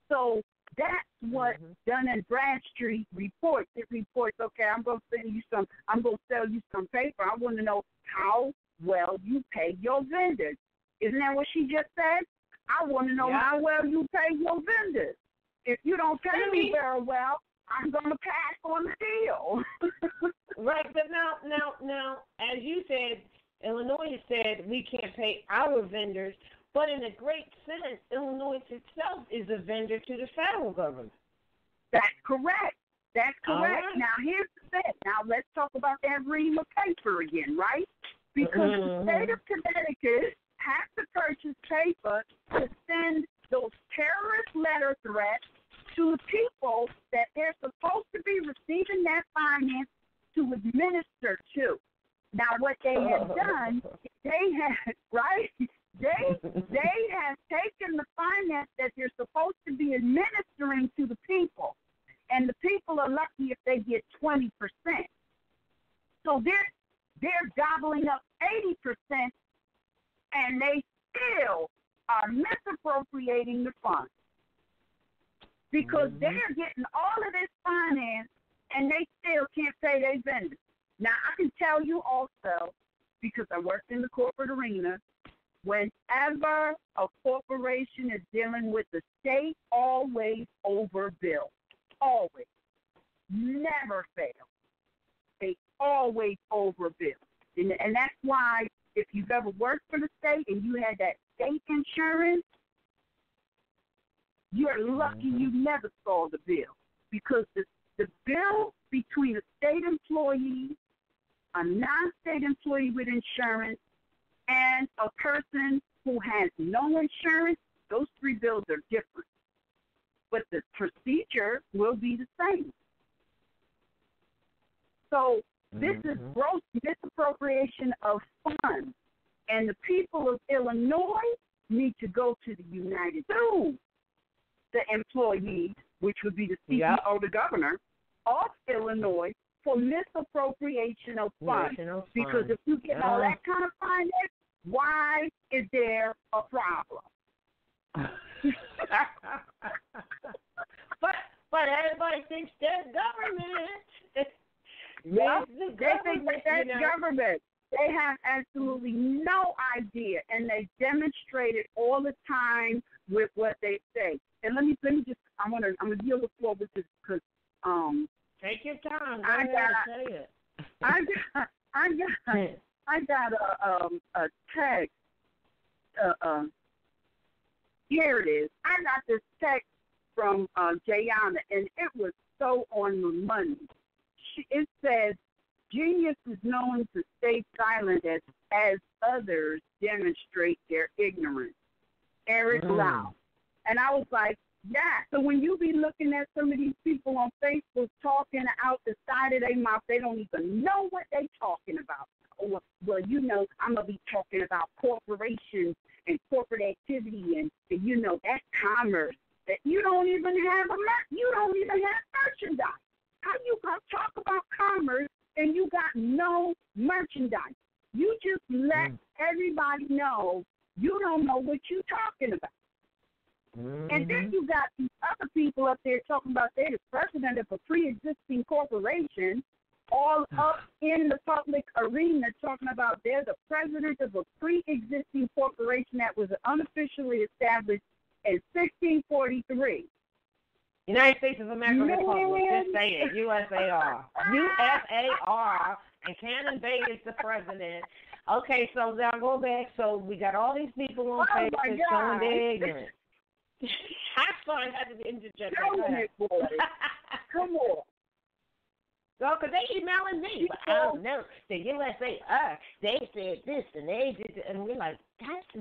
So that's what Dun & Bradstreet reports. It reports, okay, I'm going to sell you some paper. I want to know how well you pay your vendors. Isn't that what she just said? I want to know how well you pay your vendors. If you don't pay me very well, I'm going to pass on the deal. Right, but now, as you said, Illinois said we can't pay our vendors. But in a great sense, Illinois itself is a vendor to the federal government. That's correct. That's correct. Right. Now, here's the thing. Now, let's talk about that ream of paper again, right? Because the state of Connecticut has to purchase paper to send those terrorist letter threats to the people that they're supposed to be receiving that finance to administer to. Now, what they have done, they have, right? They have taken the finance that they're supposed to be administering to the people, and the people are lucky if they get 20%. So they're gobbling up 80%, and they still are misappropriating the funds because they're getting all of this finance, and they still can't pay their vendors. Now, I can tell you also, because I worked in the corporate arena, whenever a corporation is dealing with the state, always overbill. Always. Never fail. They always overbill. And that's why if you've ever worked for the state and you had that state insurance, you're lucky you never saw the bill. Because the bill between a state employee, a non-state employee with insurance, and a person who has no insurance, those three bills are different. But the procedure will be the same. So this is gross misappropriation of funds. And the people of Illinois need to go to the United States, the employees, which would be the CEO, the governor of Illinois, for misappropriation of funds. Because if you get all that kind of finance, why is there a problem? but everybody thinks they're government. They think that's government. They have absolutely no idea, and they demonstrate it all the time with what they say. And let me just, I'm gonna deal with floor with this because take your time. I got a text. Here it is. I got this text from Jayana, and it was so on the money. It says, "Genius is known to stay silent as others demonstrate their ignorance." Eric Lau. And I was like, yeah. So when you be looking at some of these people on Facebook talking out the side of their mouth, they don't even know what they're talking about. Well, you know, I'm going to be talking about corporations and corporate activity and you know, that's commerce. That you don't even have merchandise. How you going to talk about commerce and you got no merchandise? You just let everybody know you don't know what you're talking about. And then you got these other people up there talking about they're the president of a pre-existing corporation, all up in the public arena talking about they're the president of a pre-existing corporation that was unofficially established in 1643. United States of America Republic, just say it, USAR. USAR, and Cannon Bay is the president. Okay, so now go back. So we got all these people on Facebook showing their ignorance. I'm sorry, I had to interject. Come on. No, because they emailing me. But I don't know. The USA, they said this and they did it. And we're like, that's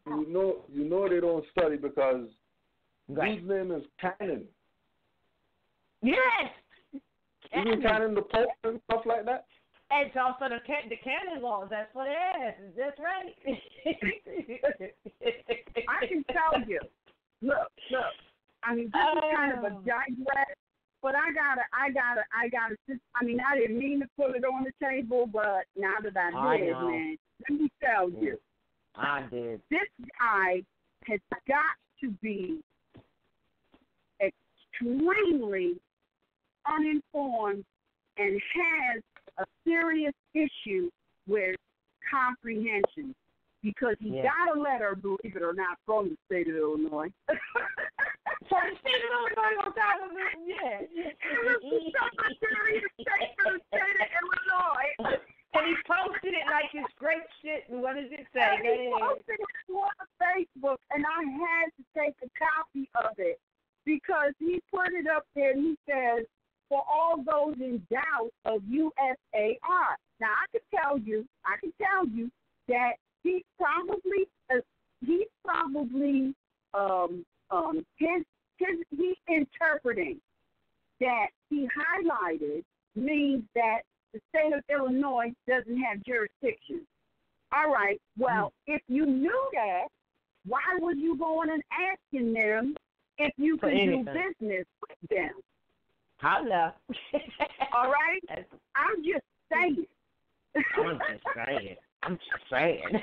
you know they don't study because his name is Cannon. Yes. Isn't Cannon the Pope and stuff like that? And it's also the canon laws. That's what it is. That's right. I can tell you. Look. I mean, this is kind of a digress, but I gotta. I mean, I didn't mean to put it on the table, but now that I did, man, let me tell you. I did. This guy has got to be extremely uninformed and has a serious issue with comprehension because he got a letter, believe it or not, from the state of Illinois. From the state of Illinois on top of it, yeah. It was the Secretary of State for the state of Illinois. And he posted it like it's great shit, and what does it say? And he posted it on Facebook, and I had to take a copy of it because he put it up there and he says, for all those in doubt of USAR. Now, I can tell you that he's interpreting that he highlighted means that the state of Illinois doesn't have jurisdiction. All right, well, if you knew that, why was you going and asking them if you could do business with them? Holla. All right? I'm just saying. I'm just saying.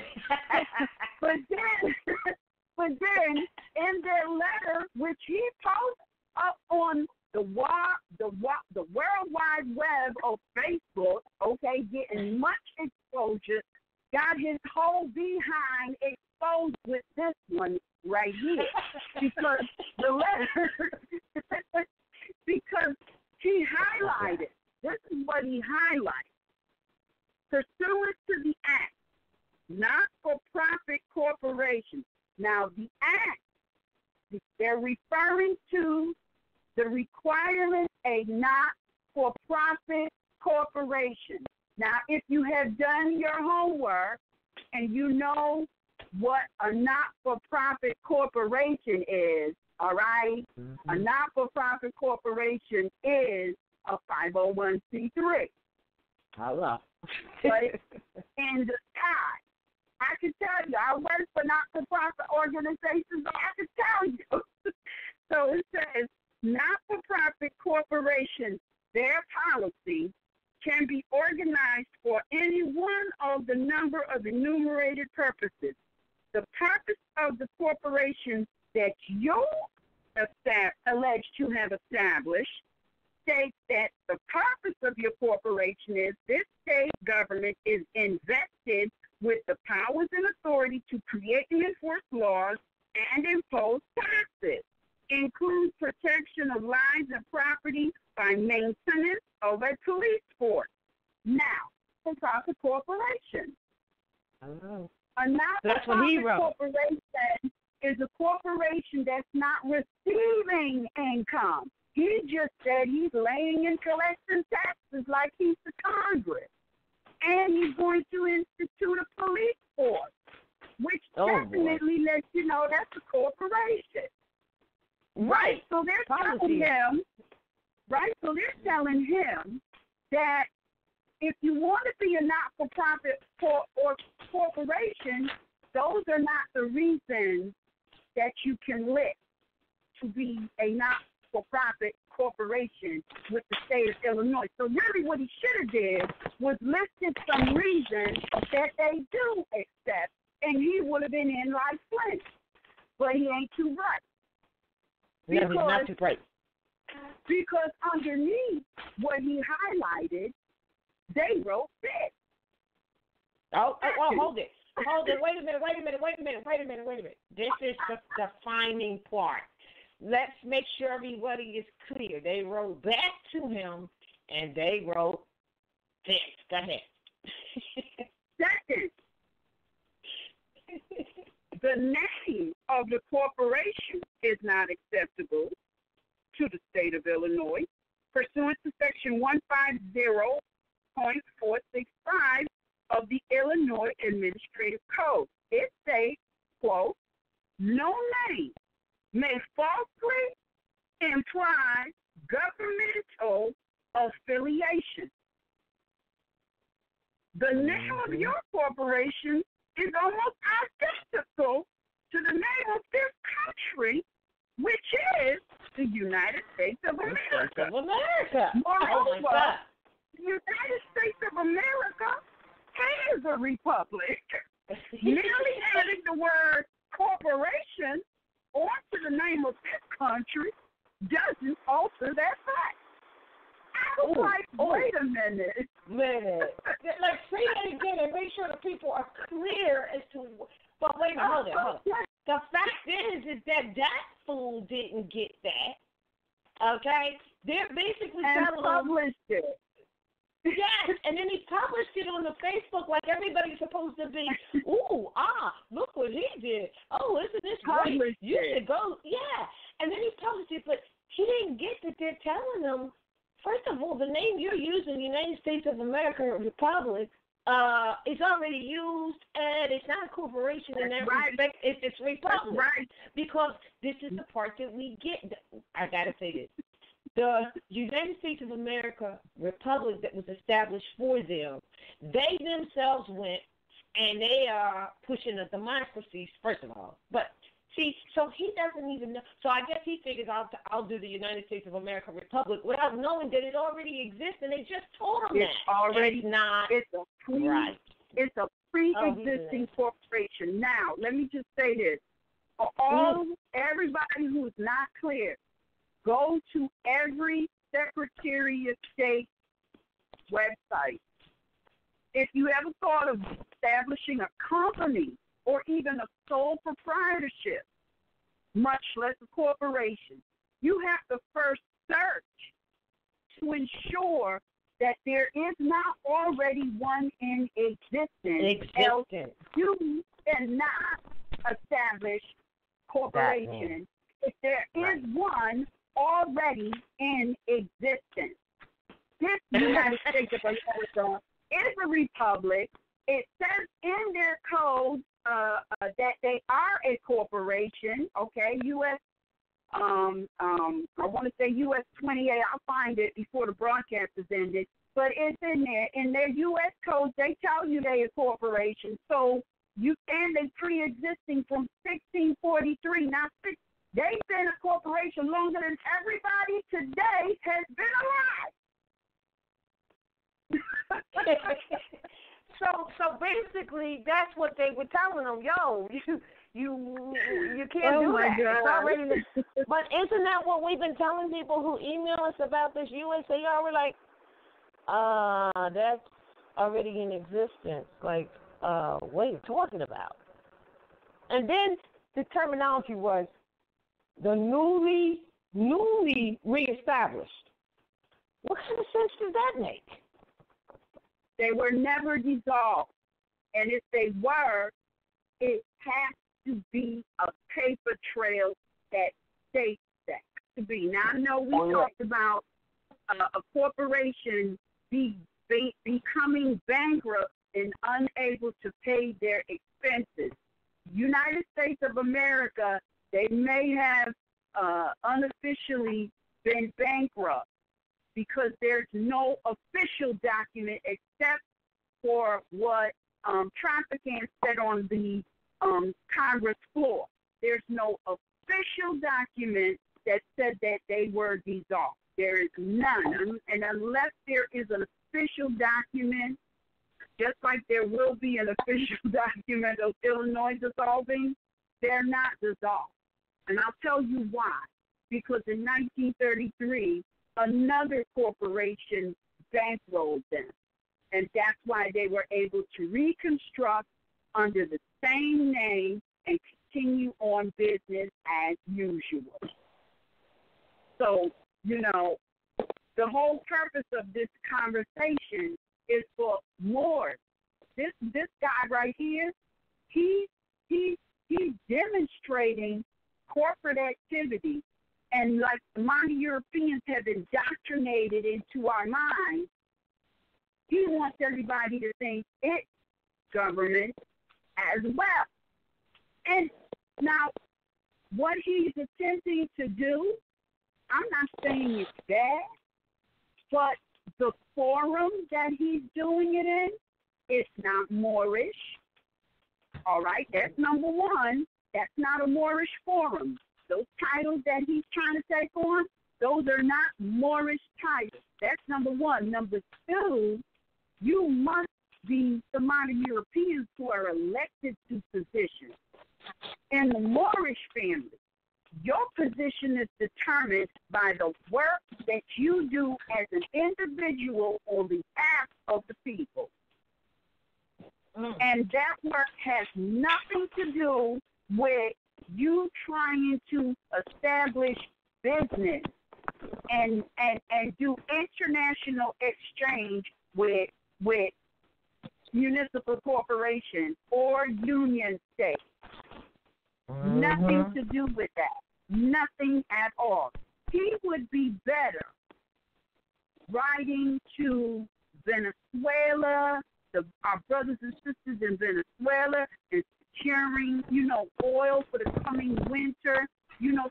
But then, in their letter, which he posted up on the World Wide Web of Facebook, okay, getting much exposure, got his whole behind exposed with this one right here. Because the letter, because he highlighted, this is what he highlighted. Pursuant to the Act, not-for-profit corporations. Now, the Act, they're referring to the requirement a not-for-profit corporation. Now, if you have done your homework and you know what a not-for-profit corporation is, all right? Mm-hmm. A not-for-profit corporation is a 501c3. Hello. But in the sky, I can tell you, I work for not-for-profit organizations, so I can tell you. So it says, not-for-profit corporations, their policy can be organized for any one of the number of enumerated purposes. The purpose of the corporation that you allege to have established states that the purpose of your corporation is this state government is invested with the powers and authority to create and enforce laws and impose taxes, include protection of lives and property by maintenance of a police force. Now, for-profit corporation. A not-for-profit corporation is a corporation that's not receiving income. He just said he's laying and collecting taxes like he's the Congress. And he's going to institute a police force, which definitely lets you know that's a corporation. Right. So they're telling him, that if you want to be a not-for-profit or corporation, those are not the reasons that you can list to be a not-for-profit corporation with the state of Illinois. So really what he should have did was listed some reasons that they do accept, and he would have been in like Flint. But he ain't too bright. No, he's not too bright. Because underneath what he highlighted, they wrote this. Oh, hold it. Wait a minute. This is the defining part. Let's make sure everybody is clear. They wrote back to him, and they wrote this. Go ahead. Second, the name of the corporation is not acceptable to the state of Illinois, pursuant to Section 150.465 of the Illinois Administrative Code. It states, quote, no name may falsely imply governmental affiliation. The name of your corporation is almost identical to the name of this country, which is the United States of America. Moreover, the United States of America is a republic. Merely adding the word corporation onto the name of this country doesn't alter that fact. I was like, wait a minute. Like, say that again and make sure the people are clear as to. But wait a minute, hold on. The fact is that fool didn't get that. Okay, they're basically telling published it. Yes, and then he published it on the Facebook like everybody's supposed to be. Ooh, look what he did. Oh, isn't this great? You should go. Yeah, and then he published it, but he didn't get that they're telling him. First of all, the name you're using, United States of America Republic, is already used, and it's not a corporation in that respect. It's republic. Right. Because this is the part that we get. I gotta say this. The United States of America Republic that was established for them, they themselves went and they are pushing a democracy, first of all. But see, so he doesn't even know. So I guess he figures I'll do the United States of America Republic without knowing that it already exists, and they just told him it's that. Already, it's not right. It's a pre-existing corporation. Now, let me just say this. For everybody who's not clear, go to every Secretary of State website. If you ever thought of establishing a company or even a sole proprietorship, much less a corporation, you have to first search to ensure that there is not already one in existence. Else you cannot establish corporation if there is one already in existence. This United States of America is a republic. It says in their code that they are a corporation. Okay, U.S. I want to say U.S. 28. I'll find it before the broadcast is ended. But it's in there. In their U.S. codes, they tell you they're a corporation. So they pre-existing from 1643. Now, they've been a corporation longer than everybody today has been alive. So basically, that's what they were telling them. Yo, you can't do that. It's already, but isn't that what we've been telling people who email us about this USAR? We're like, that's already in existence. Like, what are you talking about? And then the terminology was the newly reestablished. What kind of sense does that make? They were never dissolved. And if they were, it has to be a paper trail that states that to be. Now, I know we talked about a corporation becoming bankrupt and unable to pay their expenses. United States of America, they may have unofficially been bankrupt because there's no official document except for what Trafficant said on the Congress floor. There's no official document that said that they were dissolved. There is none. And unless there is an official document, just like there will be an official document of Illinois dissolving, they're not dissolved. And I'll tell you why. Because in 1933, another corporation bankrolled them. And that's why they were able to reconstruct under the same name and continue on business as usual. So, the whole purpose of this conversation is for more. This guy right here, he's demonstrating corporate activity, and like many Europeans have indoctrinated into our minds, he wants everybody to think it's government as well. And now, what he's attempting to do, I'm not saying it's bad, but the forum that he's doing it in It's not Moorish. All right, that's number one. That's not a Moorish forum. Those titles that he's trying to take on, those are not Moorish titles. That's number one. Number two, you must be the modern Europeans who are elected to positions. In the Moorish family, your position is determined by the work that you do as an individual on behalf of the people. And that work has nothing to do with you trying to establish business and do international exchange with municipal corporations or union states. Nothing to do with that. Nothing at all. He would be better writing to Venezuela, our brothers and sisters in Venezuela, and securing, oil for the coming winter.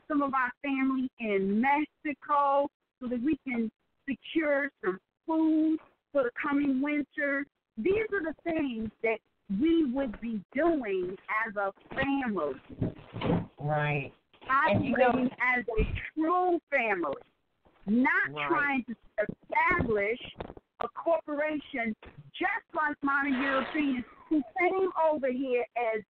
Some of our family in Mexico, so that we can secure some food for the coming winter. These are the things that we would be doing as a family. Right. Operating as a true family, not trying to establish a corporation just like modern Europeans who came over here as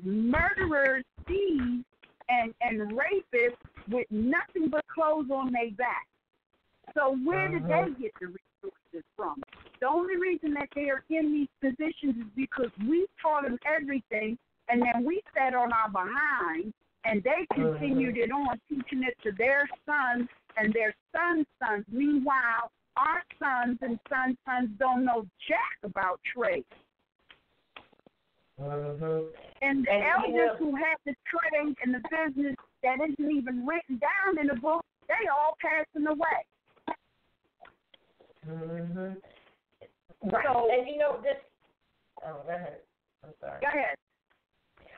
murderers, thieves, and rapists with nothing but clothes on their back. So where did they get the resources from? The only reason that they are in these positions is because we taught them everything, and then we sat on our behind, and they continued it on, teaching it to their sons and their sons' sons. Meanwhile, our sons and sons' sons don't know jack about trade. And the elders who have the trade and the business that isn't even written down in the book, they all passing away. Right. So, and this. Oh, go ahead. I'm sorry. Go ahead.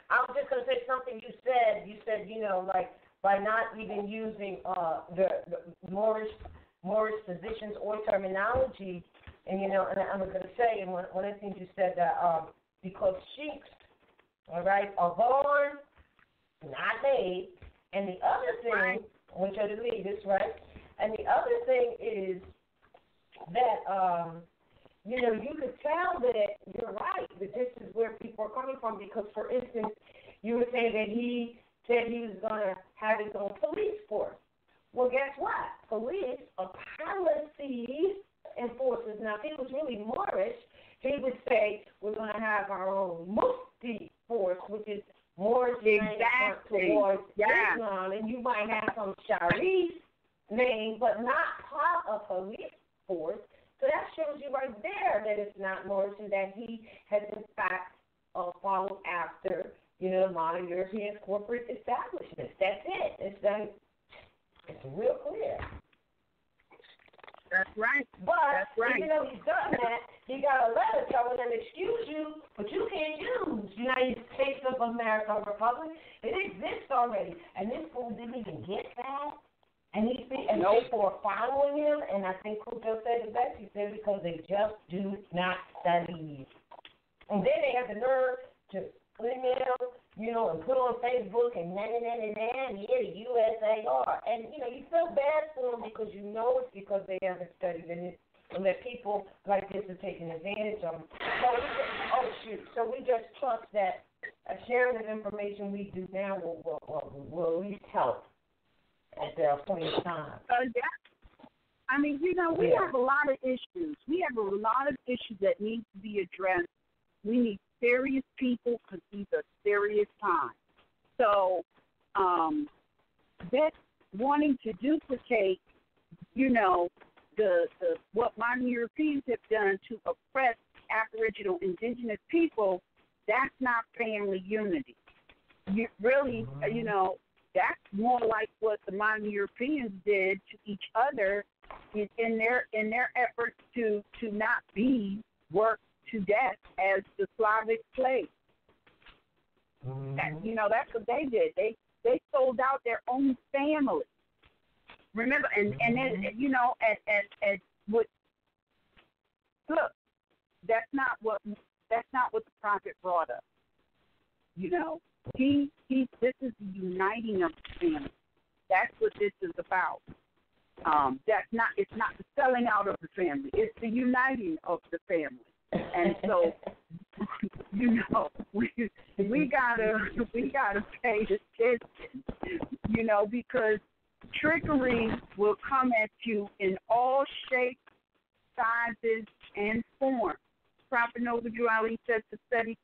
I was just going to say something you said. You said, like by not even using the Moorish positions or terminology, and and I'm going to say, and one of the things you said that because sheiks, all right, are born, not made, and the other thing, which are the leaders, right? And the other thing is that you could tell that you're right, that this is where people are coming from, because, for instance, you were saying that he said he was going to have his own police force. Well, guess what? Police are policy enforcers. Now, if he was really Moorish, he would say we're going to have our own mufti force, which is more towards Islam, and you might have some Sharif name, but not part of police force. So that shows you right there that it's not Moorish, and that he has in fact followed after, modern European corporate establishments. That's it. It's real clear. That's right. But even though he's done that, he got a letter telling them, excuse you, but you can't use United States of America Republic. It exists already. And this fool didn't even get that. And people are following him, and I think Kujo said it best. He said because they just do not study. And then they have the nerve to email, and put on Facebook and the USAR. And, you feel bad for them because it's because they haven't studied it, and that people like this are taking advantage of them. So we just trust that sharing the information we do now will at least help at their appointed time. I mean, we have a lot of issues. We have a lot of issues that need to be addressed. We need serious people because these are serious times. So, that wanting to duplicate, the what modern Europeans have done to oppress Aboriginal indigenous people, that's not family unity. You really, that's more like what the modern Europeans did to each other in their efforts to not be worked to death as the Slavic slaves. That's what they did. They sold out their own family. Remember, and then, what? Look, that's not what the prophet brought us. You know, this is the uniting of the family. That's what this is about. It's not the selling out of the family. It's the uniting of the family. And so, you know, we gotta pay attention, you know, because trickery will come at you in all shapes, sizes, and forms. Prophet Noble Drew Ali says to study,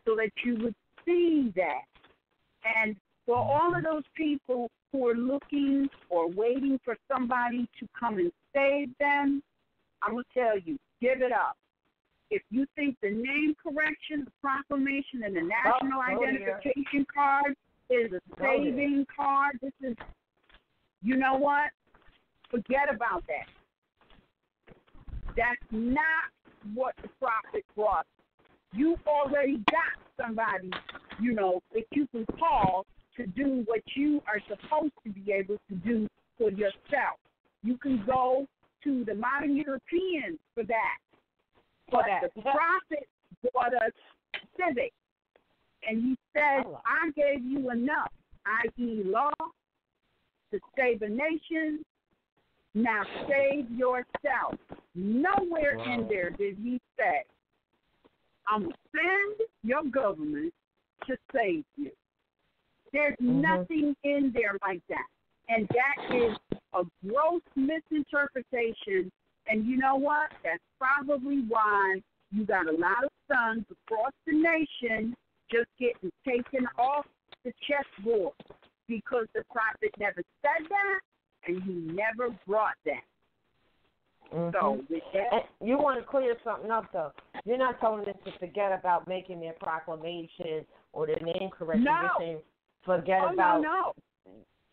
so that you would see that. And for all of those people who are looking or waiting for somebody to come and save them, I'm going to tell you, give it up. If you think the name correction, the proclamation, and the national identification card is a saving card, this is, you know what? Forget about that. That's not what the prophet brought. You already got somebody, you know, that you can call to do what you are supposed to be able to do for yourself. You can go to the modern Europeans for that. But the prophet brought us civic. And he said, I gave you enough, i.e. law, to save a nation. Now save yourself. Nowhere in there did he say, I'm going to send your government to save you. There's nothing in there like that. And that is a gross misinterpretation. And you know what? That's probably why you got a lot of sons across the nation just getting taken off the chessboard, because the prophet never said that, and he never brought that. So with that, and you want to clear something up, though. You're not telling them to forget about making their proclamation or their name correction. No. You're saying forget about no.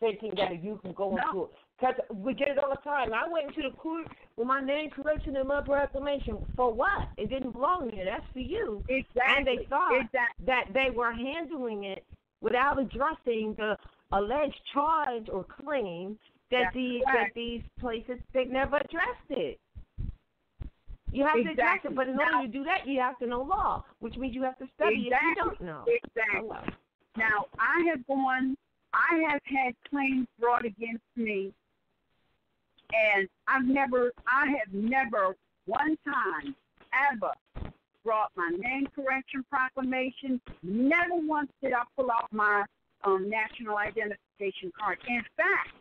thinking that you can go into it. Because we get it all the time. I went into the court with my name correction and my proclamation. For what? It didn't belong there. That's for you. Exactly. And they thought that they were handling it without addressing the alleged charge or claim that these places, they never addressed it. You have to address it, but in order to do that, you have to know law, which means you have to study if you don't know. Exactly. Now, I have had claims brought against me, and I have never one time ever brought my name correction proclamation. Never once did I pull out my national identification card. In fact,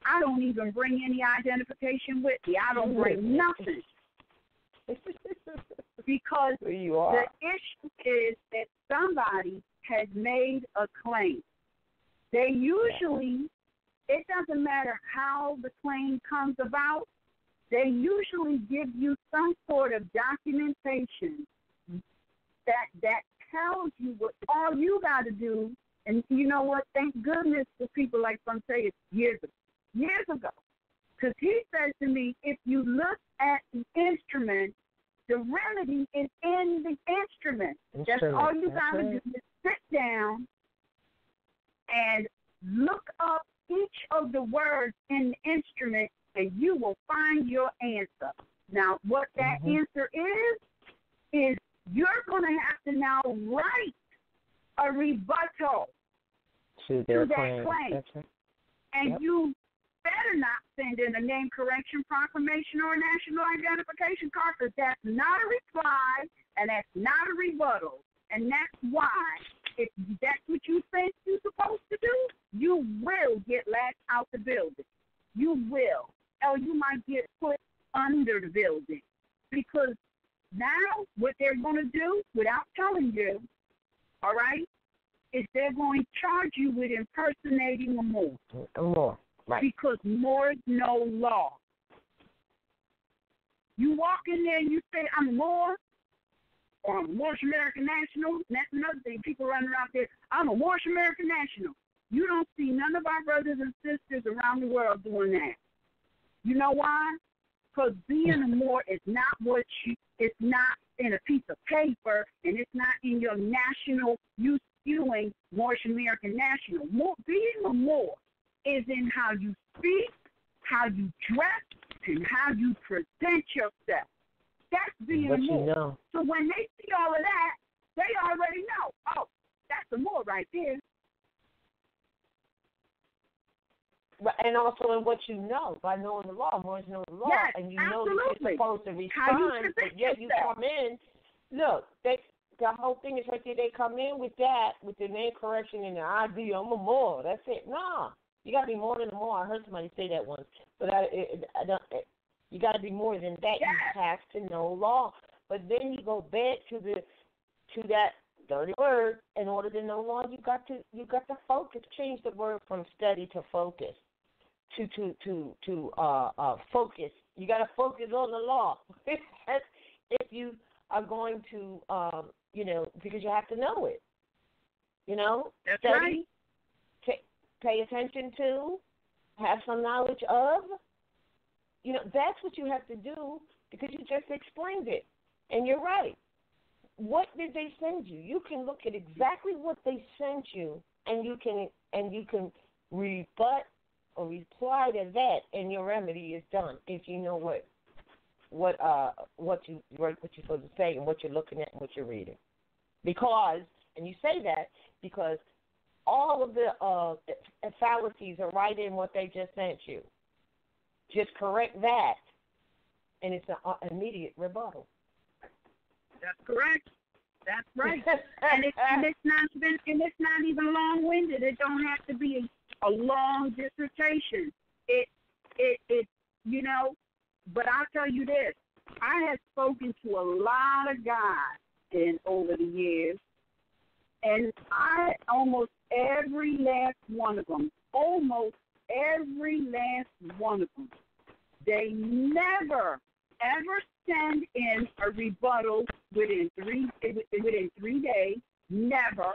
I don't even bring any identification with me. I don't bring nothing. Because the issue is that somebody has made a claim. They usually, it doesn't matter how the claim comes about, they usually give you some sort of documentation that tells you what all you got to do. And you know what? Thank goodness for people like some say it's years ago. Because he says to me, if you look at the instrument, the remedy is in the instrument. That's all you got to do is sit down and look up each of the words in the instrument, and you will find your answer. Now, what that answer is you're going to have to now write a rebuttal to that claim. And you better not send in a name correction proclamation or a national identification card, because that's not a reply and that's not a rebuttal. And that's why, if that's what you think you're supposed to do, you will get laughed out the building. You will. Or you might get put under the building. Because now what they're going to do, without telling you, all right, is they're going to charge you with impersonating a Moor. Right. Because Moors know law. You walk in there and you say, I'm a Moor, or I'm a Moroccan American National. That's another thing. People running around there, I'm a Moroccan American National. You don't see none of our brothers and sisters around the world doing that. You know why? Because being a Moor is not it's not in a piece of paper, and it's not in your national, you spewing Moroccan American National. Being a Moor is in how you speak, how you dress, and how you present yourself. That's being what more. You know. So when they see all of that, they already know, oh, that's the more right there. And also in what you know, by knowing the law, more is knowing the law, yes, and you absolutely. know that you're supposed to respond, but yet you come in. Look, the whole thing is right there. They come in with that, with the name correction and the ID. I'm a more. That's it. Nah, you got to be more than a more. I heard somebody say that once, but you got to be more than that. Yes. You have to know law, but then you go back to that dirty word. In order to know law, you got to focus. Change the word from study to focus. To focus. You got to focus on the law. If you are going to, because you have to know it. That's study, right. Pay attention to, have some knowledge of. That's what you have to do because you just explained it. And you're right. What did they send you? You can look at exactly what they sent you, and you can rebut or reply to that, and your remedy is done if you know what you're supposed to say and what you're looking at and what you're reading. Because, and you say that because all of the fallacies are right in what they just sent you. Just correct that, and it's an immediate rebuttal. That's correct. That's right. and it's not even long-winded. It don't have to be a long dissertation. But I'll tell you this. I have spoken to a lot of guys over the years, and almost every last one of them, they never, ever send in a rebuttal within 3 days, never,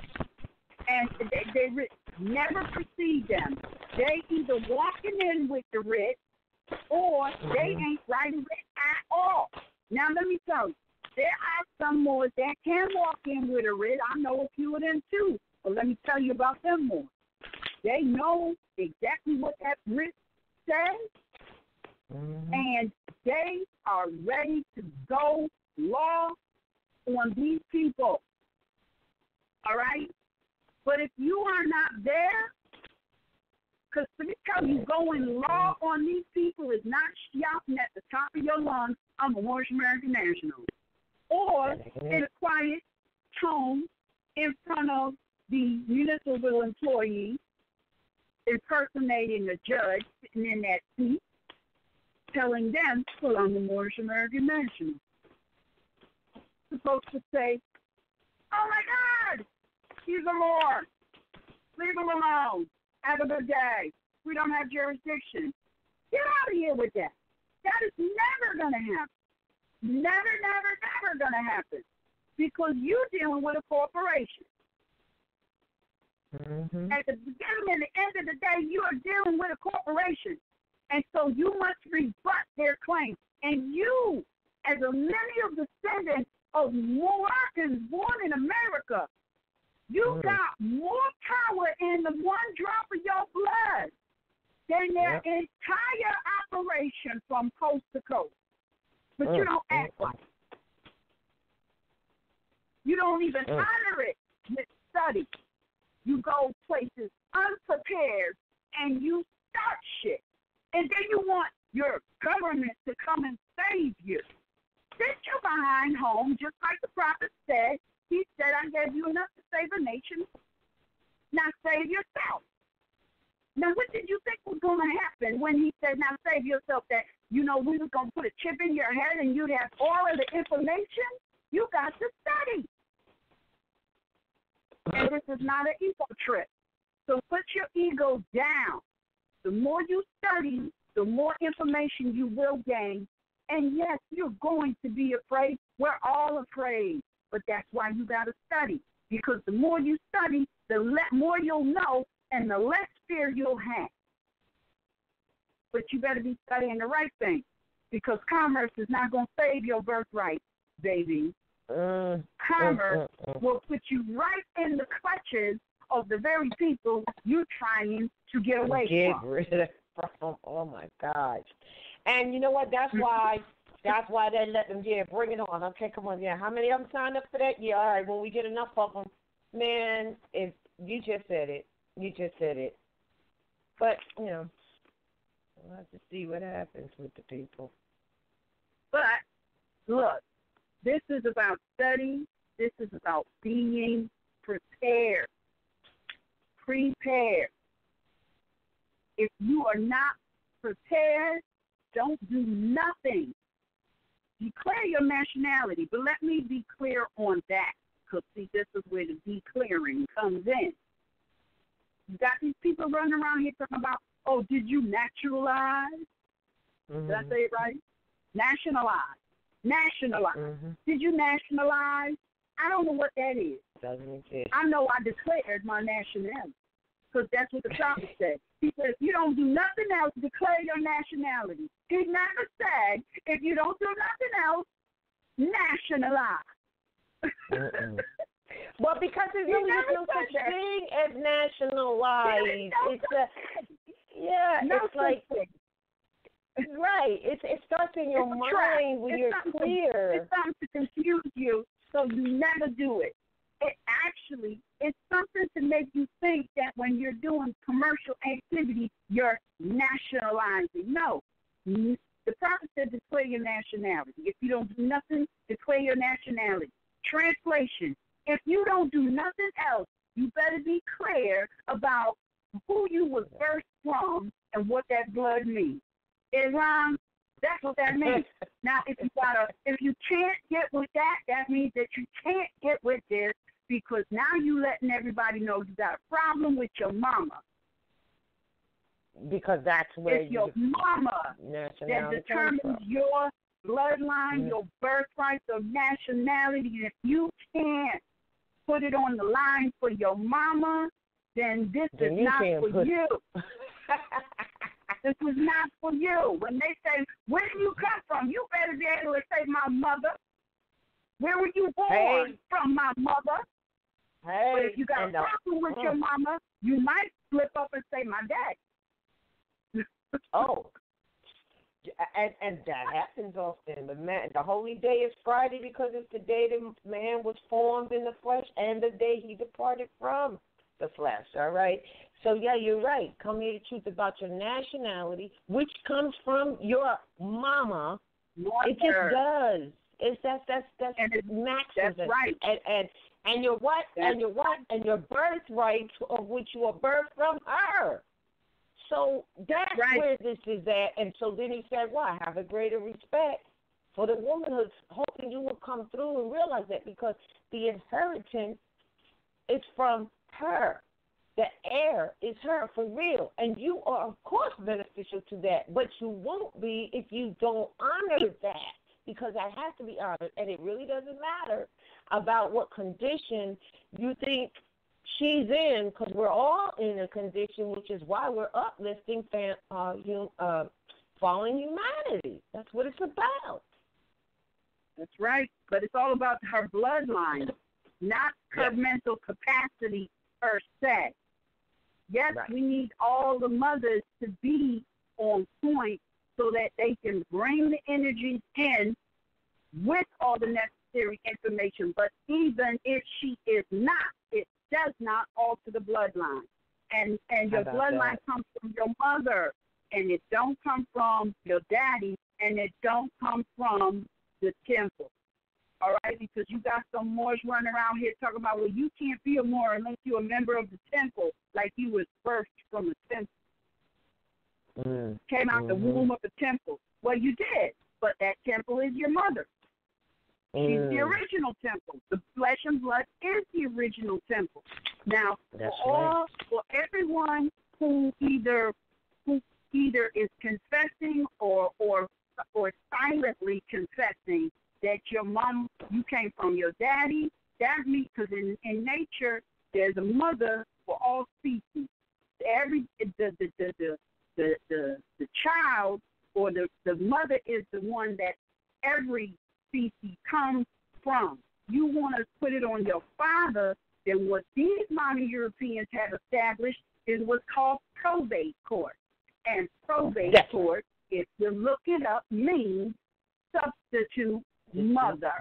and they never precede them. They either walking in with the writ, or they ain't writing writ at all. Now let me tell you, there are some more that can walk in with a writ. I know a few of them too, but let me tell you about them more. They know exactly what that writ says, and they are ready to go law on these people. All right? But if you are not there, because you going law on these people is not shouting at the top of your lungs, I'm a Moroccan American National. Or in a quiet tone in front of the municipal employee impersonating a judge sitting in that seat, telling them, well, I'm a Moroccan American National. Supposed to say, oh my God, he's a Moor. Leave him alone. Have a good day. We don't have jurisdiction. Get out of here with that. That is never going to happen. Never, never, never going to happen. Because you're dealing with a corporation. At the beginning and the end of the day, you are dealing with a corporation. And so you must rebut their claim. And you, as a lineal descendant of Moroccans born in America, you got more power in the one drop of your blood than their entire operation from coast to coast. But you don't act like it. You don't even honor it with study. You go places unprepared and you start shit. And then you want your government to come and save you. Sit your behind home, just like the prophet said. He said, I gave you enough to save a nation. Now save yourself. Now, what did you think was going to happen when he said, now save yourself, that, we were going to put a chip in your head and you'd have all of the information? You got to study. And this is not an ego trip. So put your ego down. The more you study, the more information you will gain. And yes, you're going to be afraid. We're all afraid. But that's why you got to study. Because the more you study, the more you'll know and the less fear you'll have. But you better be studying the right thing. Because commerce is not going to save your birthright, baby. Commerce will put you right in the clutches of the very people you're trying to get away from. Get rid of. Oh, my gosh. And you know what? That's why That's why they let them, bring it on. Okay, come on, how many of them signed up for that? Yeah, all right, when we get enough of them. Man, you just said it. But, we'll have to see what happens with the people. But, look, this is about study. This is about being prepared. Prepared. If you are not prepared, don't do nothing. Declare your nationality. But let me be clear on that, because, see, this is where the declaring comes in. You got these people running around here talking about, oh, did you naturalize? Did I say it right? Nationalize. Did you nationalize? I don't know what that is. Doesn't exist. I know I declared my nationality, because that's what the prophet said. He said, if you don't do nothing else, declare your nationality. He never said, if you don't do nothing else, nationalize. Well, because there's really no such thing as nationalized. It's like, right. It starts in your mind when you're clear. It's something to confuse you, so you never do it. It's something to make you think that when you're doing commercial activity, you're nationalizing. No. The prophet said declare your nationality. If you don't do nothing, declare your nationality. Translation, if you don't do nothing else, you better be clear about who you was birthed from and what that blood means. Islam, that's what that means. Now, if you can't get with that, that means that you can't get with this, because now you letting everybody know you got a problem with your mama. Because that's where it's your mama that determines your bloodline, your birthright, your nationality. And if you can't put it on the line for your mama, then this is not for you. This was not for you. When they say, where do you come from? You better be able to say, my mother. Where were you born? From my mother. But if you got a problem with your mama, you might slip up and say, my dad. And that happens often. But man, the holy day is Friday because it's the day the man was formed in the flesh and the day he departed from the flesh, all right? So, yeah, you're right. Come hear the truth about your nationality, which comes from your mama. It just does. That's maximum. That's right. And your what? And your birthright of which you are birthed from her. So that's where this is at. And so then he said, well, I have a greater respect for the womanhood, hoping you will come through and realize that, because the inheritance is from her. The heir is her for real. And you are, of course, beneficial to that. But you won't be if you don't honor that, because that has to be honored. And it really doesn't matter about what condition you think she's in, because we're all in a condition, which is why we're uplifting fallen humanity. That's what it's about. That's right. But it's all about her bloodline, not her mental capacity per se. Yes, we need all the mothers to be on point so that they can bring the energies in with all the necessary information. But even if she is not, it does not alter the bloodline. And your bloodline comes from your mother, and it don't come from your daddy, and it don't come from the temple. All right, because you got some Moors running around here talking about, well, you can't be a Moor unless you're a member of the temple, like you was birthed from the temple. Came out the womb of the temple. Well, you did, but that temple is your mother. She's the original temple. The flesh and blood is the original temple. Now, for everyone who either is confessing or silently confessing that your mom, you came from your daddy, that means, because in nature there's a mother for all species. The child or the mother is the one that every species comes from. You want to put it on your father, then what these modern Europeans have established is what's called probate court. And probate court, if you look it up, means substitute mother.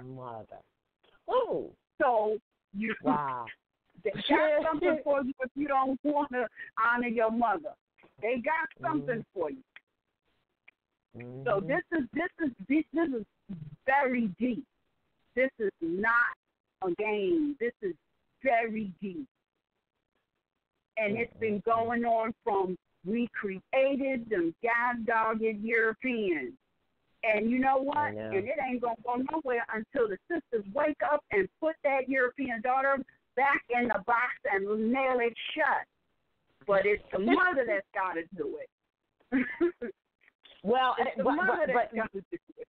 Oh. So you wow. They got something for you if you don't want to honor your mother. They got something for you. So this is very deep. This is not a game. This is very deep. And it's been going on from we created them god-dogged Europeans. And you know what? And it ain't going to go nowhere until the sisters wake up and put that European daughter back in the box and nail it shut. But it's the mother that's got to do it. Well, it's the mother that's got to do it.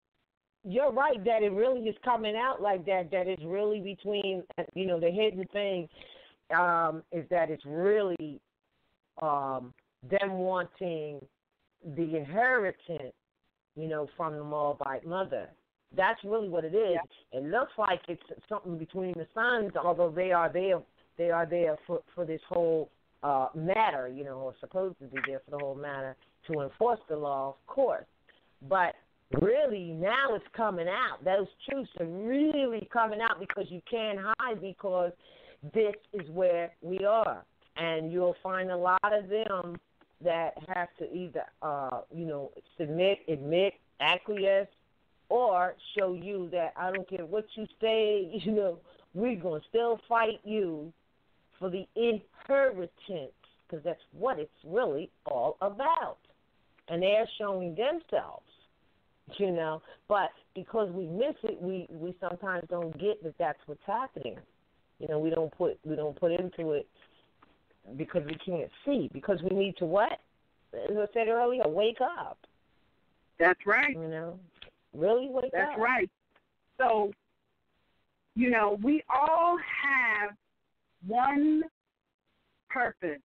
You're right that it really is coming out like that, that it's really between, the hidden thing is that it's really them wanting the inheritance, from the Moabite mother. That's really what it is. Yeah. It looks like it's something between the sons, although they are there for this whole matter, or supposed to be there for the whole matter to enforce the law, of course. But really, now it's coming out. Those truths are really coming out because you can't hide because this is where we are. And you'll find a lot of them that have to either, submit, admit, acquiesce, or show you that I don't care what you say, we're going to still fight you for the inheritance because that's what it's really all about. And they're showing themselves, but because we miss it, we sometimes don't get that that's what's happening. We don't put into it because we can't see, because we need to what? As I said earlier, wake up. That's right. Really wake up. That's right. So, we all have one purpose,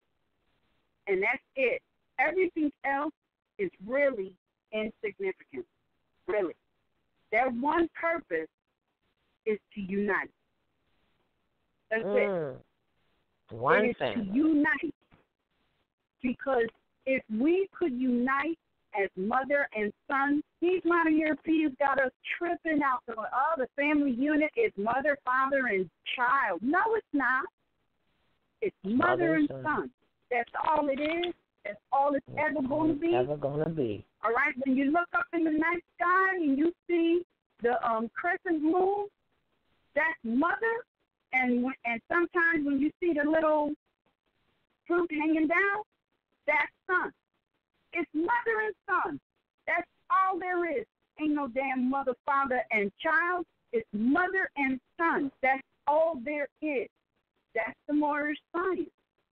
and that's it. Everything else is really insignificant. Really. That one purpose is to unite. That's it. One it thing. Is to unite. Because if we could unite as mother and son, these modern Europeans got us tripping out. The family unit is mother, father, and child. No, it's not. It's mother and son. That's all it is. That's all it's ever going to be. Ever going to be. All right? When you look up in the night sky and you see the crescent moon, that's mother. And sometimes when you see the little fruit hanging down, that's son. It's mother and son. That's all there is. Ain't no damn mother, father, and child. It's mother and son. That's all there is. That's the moral science.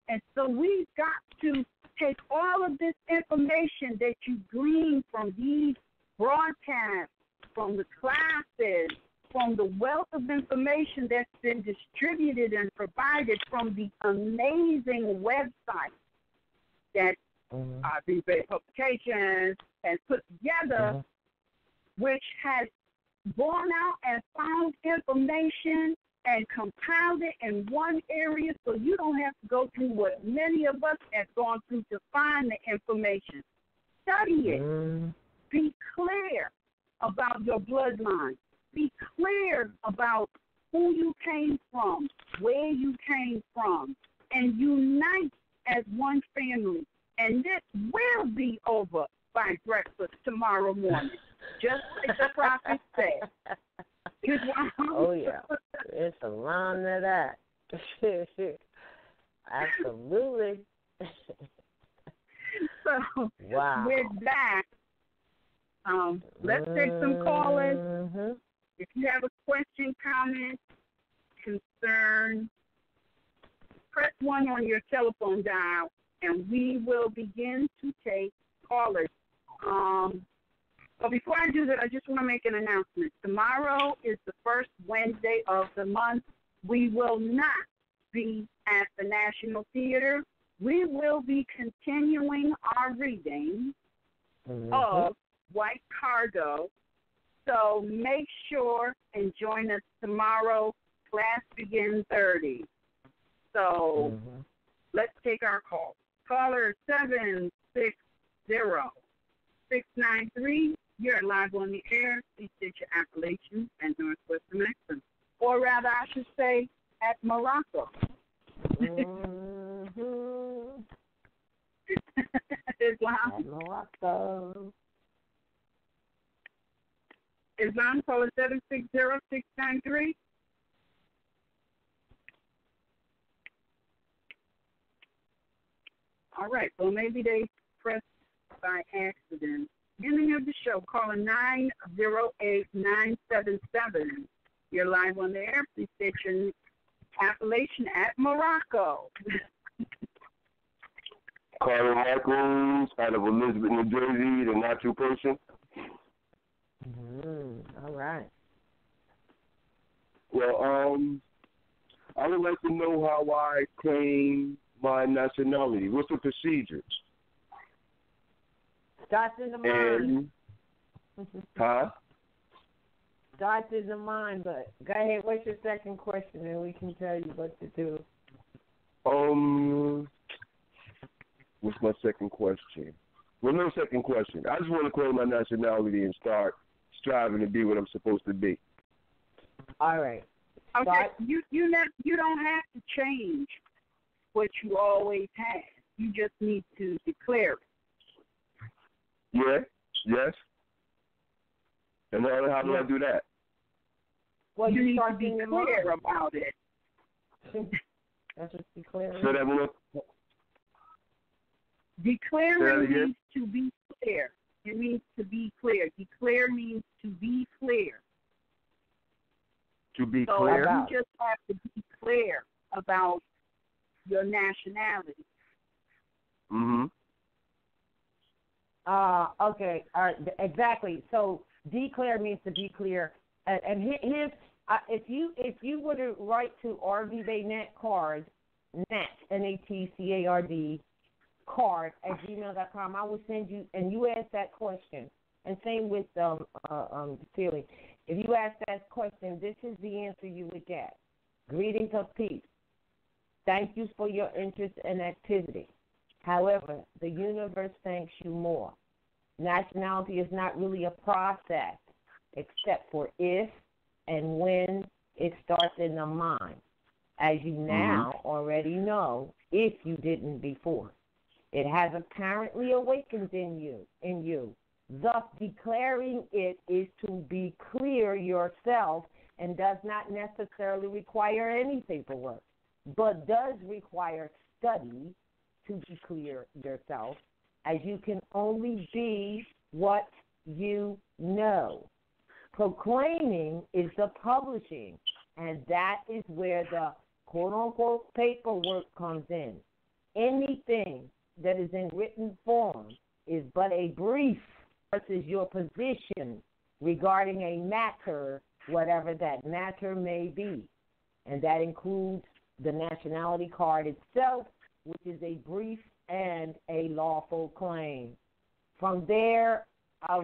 And so we've got to take all of this information that you glean from these broadcasts, from the classes, from the wealth of information that's been distributed and provided from the amazing website that Rebate Publications has put together, which has gone out and found information and compiled it in one area so you don't have to go through what many of us have gone through to find the information. Study it. Be clear about your bloodline. Be clear about who you came from, where you came from, and unite as one family. And this will be over by breakfast tomorrow morning, just like the prophet said. Oh, yeah. It's around to that. Absolutely. So, wow. With that, let's take some callers. If you have a question, comment, concern, press 1 on your telephone dial, and we will begin to take callers. But before I do that, I just want to make an announcement. Tomorrow is the first Wednesday of the month. We will not be at the National Theater. We will be continuing our reading of White Cargo. So make sure and join us tomorrow. Class begins 30. So let's take our call. Caller 760-693-6995. You're live on the air. Please state your appellation and Northwestern accent. Or rather, I should say, at Morocco. Islam. At Morocco. Islam, call it 760-693. All right, well, maybe they pressed by accident. Beginning of the show, calling 908-977. You're live on the air. Please state your appellation at Morocco. Carter Michaels out of Elizabeth, New Jersey, the natural person. All right. Well, I would like to know how I claim my nationality. What's the procedure? Starts in the mind. Huh? Starts in the mind, but go ahead. What's your second question, and we can tell you what to do. What's my second question? Well, no second question. I just want to claim my nationality and start striving to be what I'm supposed to be. All right. Okay, you don't have to change what you always had. You just need to declare it. Yeah. Yes. And how do I do that? Well, you need to start be being clear about it. That's just declaring. So that will. Declaring means to be clear. It means to be clear. Declare means to be clear. To be so clear? You just have to be clear about your nationality. Okay. All right. Exactly. So declare means to be clear. And here's if you were to write to RVBayNet card, NAT, NATCARD, card at gmail.com, I will send you, and you ask that question. And same with Celie. If you ask that question, this is the answer you would get. Greetings of peace. Thank you for your interest and activity. However, the universe thanks you more. Nationality is not really a process, except for if and when it starts in the mind, as you now already know, if you didn't before. It has apparently awakened in you. Thus, declaring it is to be clear yourself and does not necessarily require any paperwork, but does require study to be clear yourself, as you can only be what you know. Proclaiming is the publishing, and that is where the quote-unquote paperwork comes in. Anything that is in written form is but a brief versus your position regarding a matter, whatever that matter may be. And that includes the nationality card itself, which is a brief and a lawful claim. From there, I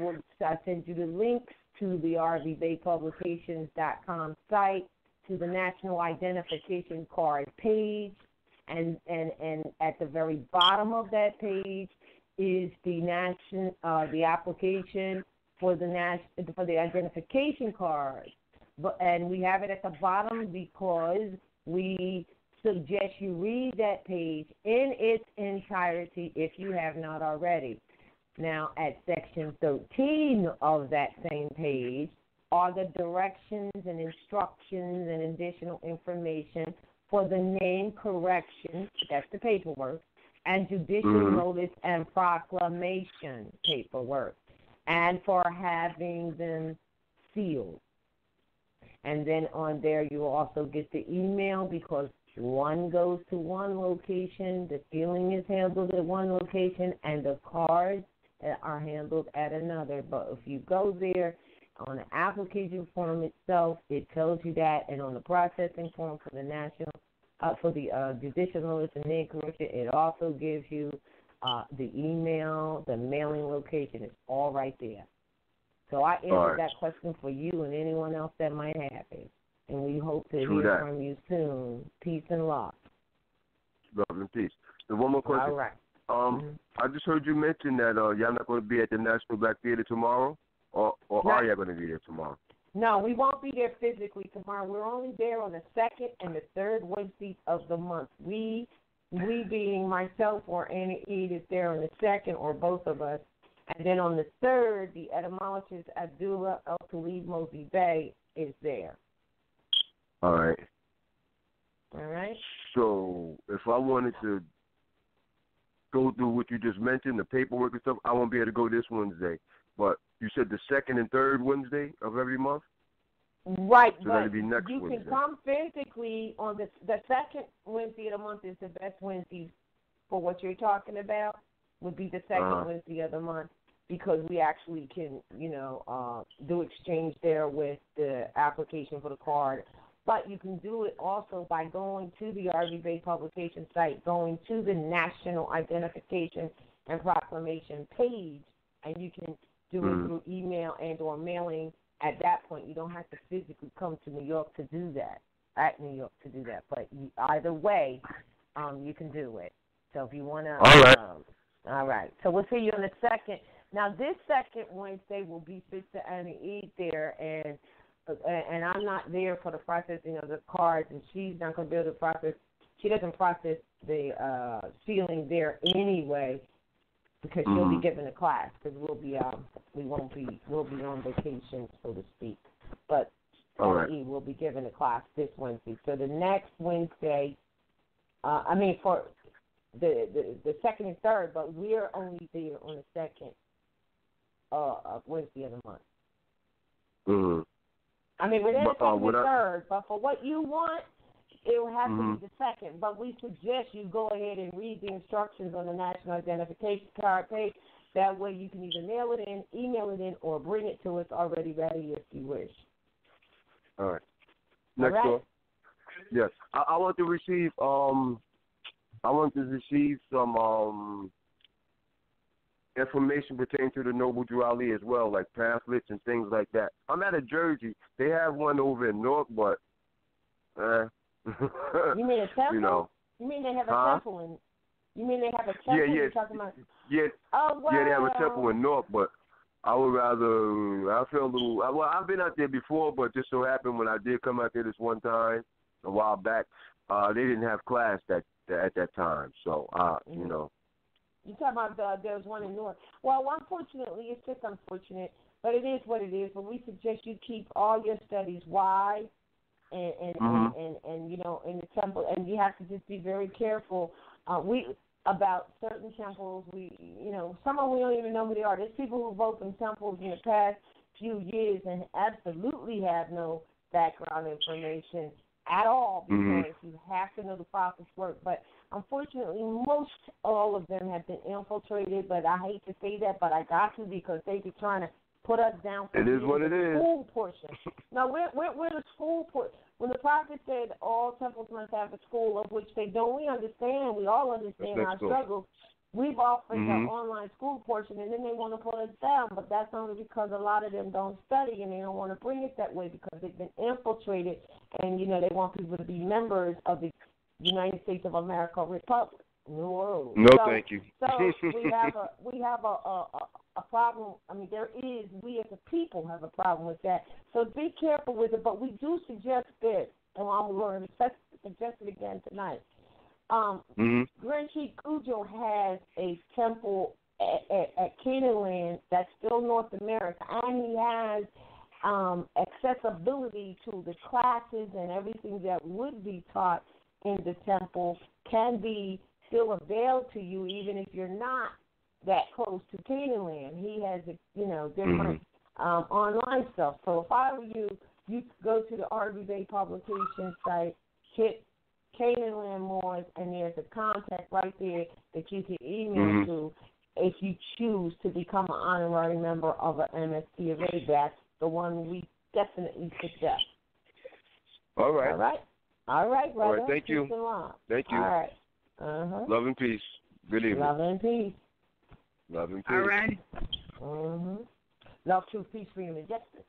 send you the links to the rvbaypublications.com site, to the National Identification Card page, and at the very bottom of that page is the application for the identification card. And we have it at the bottom because we suggest you read that page in its entirety if you have not already. Now, at section 13 of that same page are the directions and instructions and additional information for the name correction, that's the paperwork, and judicial notice and proclamation paperwork, and for having them sealed. And then on there you also get the email, because one goes to one location, the sealing is handled at one location, and the cards are handled at another. But if you go there on the application form itself, it tells you that, and on the processing form for the judicial notice and name correction, it also gives you the email, the mailing location. It's all right there. So I answered that question for you and anyone else that might have it. And we hope to hear from you soon. Peace and love. Love and peace. And one more question. All right. I just heard you mention that y'all not going to be at the National Black Theater tomorrow. Or are you going to be there tomorrow? No, we won't be there physically tomorrow. We're only there on the second and the third Wednesdays of the month. We being myself or Annie Ede is there on the second, or both of us. And then on the third, the etymologist Abdullah El-Khalid Mosey Bey is there. All right. All right. So if I wanted to go through what you just mentioned, the paperwork and stuff, I won't be able to go this Wednesday. But you said the second and third Wednesday of every month? Right, so but that'd be next you Wednesday. can come physically on the second Wednesday of the month is the best Wednesday for what you're talking about, would be the second Wednesday of the month, because we actually can, do exchange there with the application for the card. But you can do it also by going to the RV Bay publication site, going to the National Identification and Proclamation page, and you can do it through email and or mailing. At that point, you don't have to physically come to New York to do that, But either way, you can do it. So if you want to... All right. All right. So we'll see you on the second. Now, this second Wednesday will be Sister Annie Ede there, and I'm not there for the processing of the cards, and she's not going to be able to process. She doesn't process the sealing there anyway, because she'll be giving a class, because we'll be on vacation, so to speak. But Annie Ede will be giving a class this Wednesday. So the next Wednesday, for the second and third, but we're only there on the second Wednesday of the month. Mm-hmm. We're there the second and third, but for what you want, it will have to be the second. But we suggest you go ahead and read the instructions on the National Identification Card page. That way you can either mail it in, email it in, or bring it to us already ready if you wish. All right. Next door. Yes. I want to receive some information pertaining to the Noble Drew Ali as well, like pamphlets and things like that. I'm out of Jersey. They have one over in North, but you mean a temple? You mean they have a temple in? You mean they have a temple? Yeah. You're talking about? Yeah. Oh, wow. Yeah, they have a temple in North, but I would rather. I feel a little. Well, I've been out there before, but just so happened when I did come out there this one time a while back, they didn't have class at that time. So, You're talking about there was one in North. Well, unfortunately, it's just unfortunate, but it is what it is. But we suggest you keep all your studies wide and in the temple, and you have to just be very careful. About certain temples, some of them we don't even know who they are. There's people who vote in temples in the past few years and absolutely have no background information at all, because you have to know the prophet's work. But unfortunately, all of them have been infiltrated. But I hate to say that, but I got to, because they be trying to put us down for the school portion. No, we're the school portion. When the prophet said all temples must have a school, of which they don't, we understand. We all understand our struggles. We've offered the online school portion, and then they want to put us down. But that's only because a lot of them don't study, and they don't want to bring it that way, because they've been infiltrated, and, they want people to be members of the United States of America Republic. No, thank you. So we have a problem. We as a people have a problem with that. So be careful with it. But we do suggest this, and I'm going to suggest it again tonight. Grand Chief Cujo has a temple at Canaan Land that's still North America, and he has accessibility to the classes and everything that would be taught in the temple can be still availed to you, even if you're not that close to Canaan Land. He has, different online stuff. So if I were you, you could go to the RV Bay publication site, hit Canaan Land Moors, and there's a contact right there that you can email to if you choose to become an honorary member of an MST of A. That's the one we definitely suggest. All right. All right, brother. All right, thank you. Thank you. All right. Love and peace. Good evening. Love and peace. Love and peace. All right. Love, truth, peace, freedom, and justice.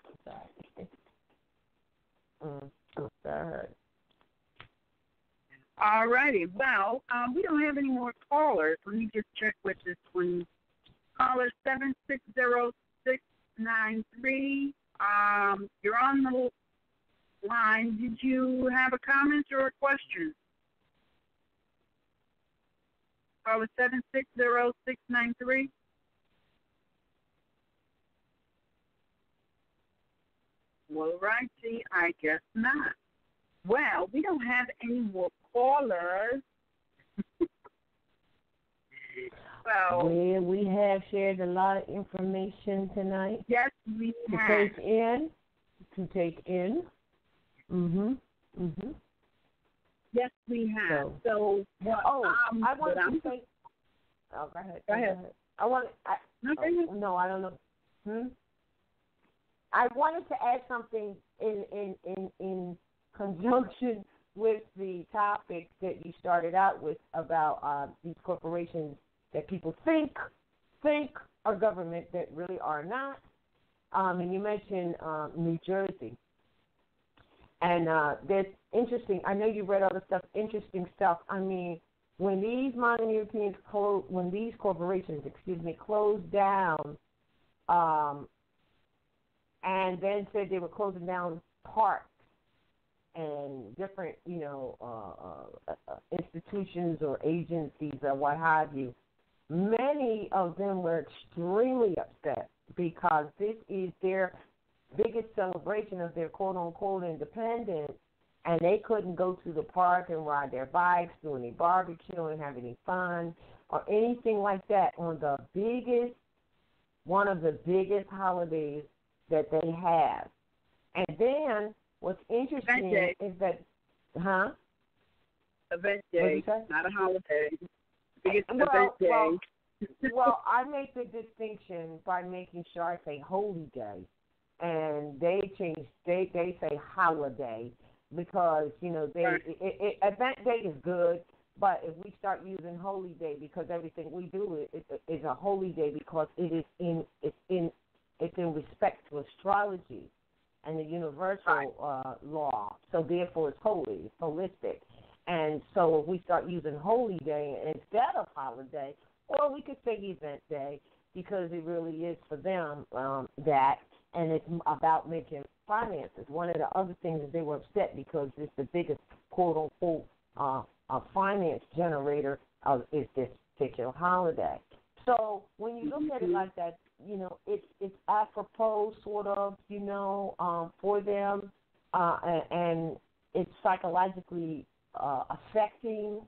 Sorry. All righty. Well, we don't have any more callers. Let me just check with this one. Caller 7606 693. You're on the line. Did you have a comment or a question? Caller 760-693. Well, righty, I guess not. Well, we don't have any more callers. So we have shared a lot of information tonight. Yes, we to have. take in. Yes, we have. So what? I want to say. Oh, go ahead. Go ahead. I want. No, I don't know. I wanted to add something in conjunction with the topic that you started out with about these corporations that people think are government that really are not. And you mentioned New Jersey. And that's interesting. I know you read all the stuff, interesting stuff. I mean, when these modern Europeans when these corporations, closed down, and then said they were closing down parks and different, institutions or agencies or what have you, many of them were extremely upset because this is their biggest celebration of their quote-unquote independence, and they couldn't go to the park and ride their bikes, do any barbecue and have any fun or anything like that on one of the biggest holidays that they have. And then what's interesting is that, Event day, not a holiday. Biggest event day. Well, I make the distinction by making sure I say holy day, and they say holiday because event day is good, but if we start using holy day because everything we do is a holy day because it's in respect to astrology and the universal law, so therefore it's holy, it's holistic. And so if we start using holy day instead of holiday, or we could say event day because it really is for them that, and it's about making finances. One of the other things is they were upset because it's the biggest quote-unquote finance generator is this particular holiday. So when you look at it like that, it's apropos sort of, for them, and it's psychologically affecting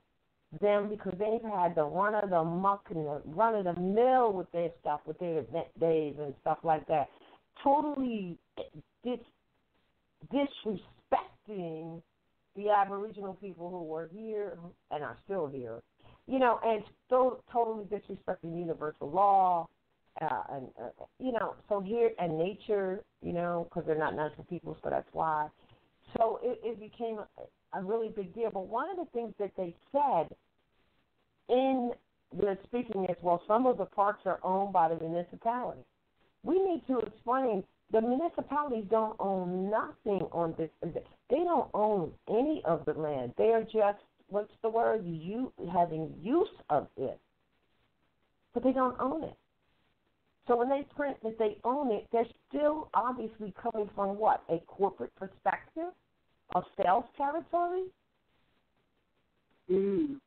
them because they've had the run of the muck and the run of the mill with their stuff, with their event days and stuff like that. Totally disrespecting the Aboriginal people who were here and are still here, and still totally disrespecting universal law, so here, and nature, because they're not natural people, so that's why. So it became a really big deal. But one of the things that they said in the speaking is, well, some of the parks are owned by the municipality. We need to explain the municipalities don't own nothing on this. They don't own any of the land. They are just, what's the word, having use of it. But they don't own it. So when they print that they own it, they're still obviously coming from what? A corporate perspective of sales territory? Is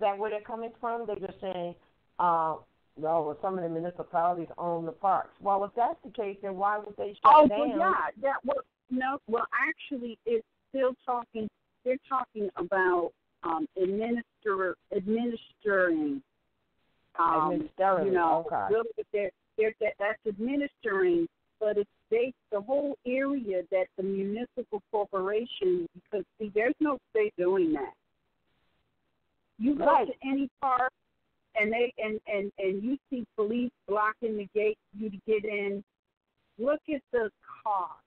that where they're coming from? They're just saying, well, some of the municipalities own the parks. Well, if that's the case, then why would they shut down? Well, actually, it's still talking. They're talking about administering. That's administering, but it's the whole area that the municipal corporation, because see, there's no state doing that. You go to any park, and you see police blocking the gate for you to get in. Look at the cost.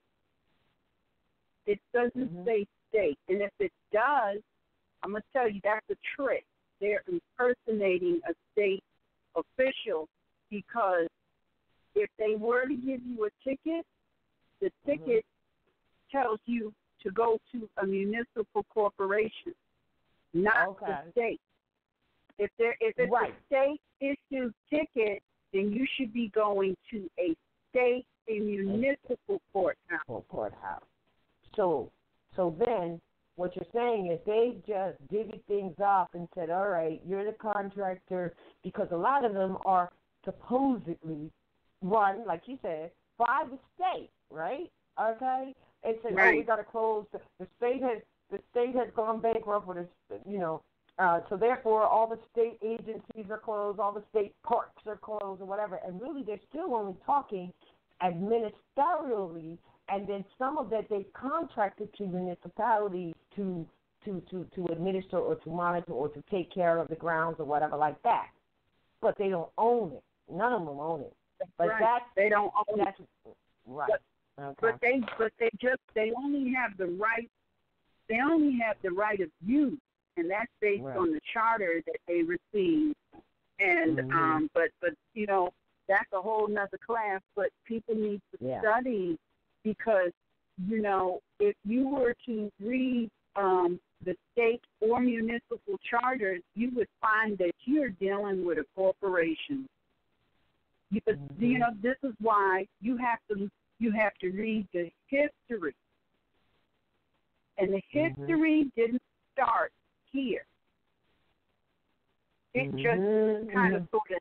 It doesn't say state, and if it does, I'm gonna tell you that's a trick. They're impersonating a state official, because if they were to give you a ticket, the ticket tells you to go to a municipal corporation, not the state. If it's a state issued ticket, then you should be going to a state, a municipal courthouse. So then what you're saying is they just divvied things off and said, all right, you're the contractor, because a lot of them are supposedly run, like you said, by the state, right? Okay? And said, right. Oh, we got to close. The state has gone bankrupt, or so therefore all the state agencies are closed, all the state parks are closed, or whatever. And really, they're still only talking administerially, and then some of that they've contracted to municipalities to administer or to monitor or to take care of the grounds or whatever like that. But they don't own it. None of them own it. But right. They don't own it. Right. But they only have the right. They only have the right of use, and that's based on the charter that they received. And but that's a whole nother class. But people need to study, because if you were to read the state or municipal charters, you would find that you're dealing with a corporation. Because this is why you have to read the history, and the history didn't start here. It just kind of sort of.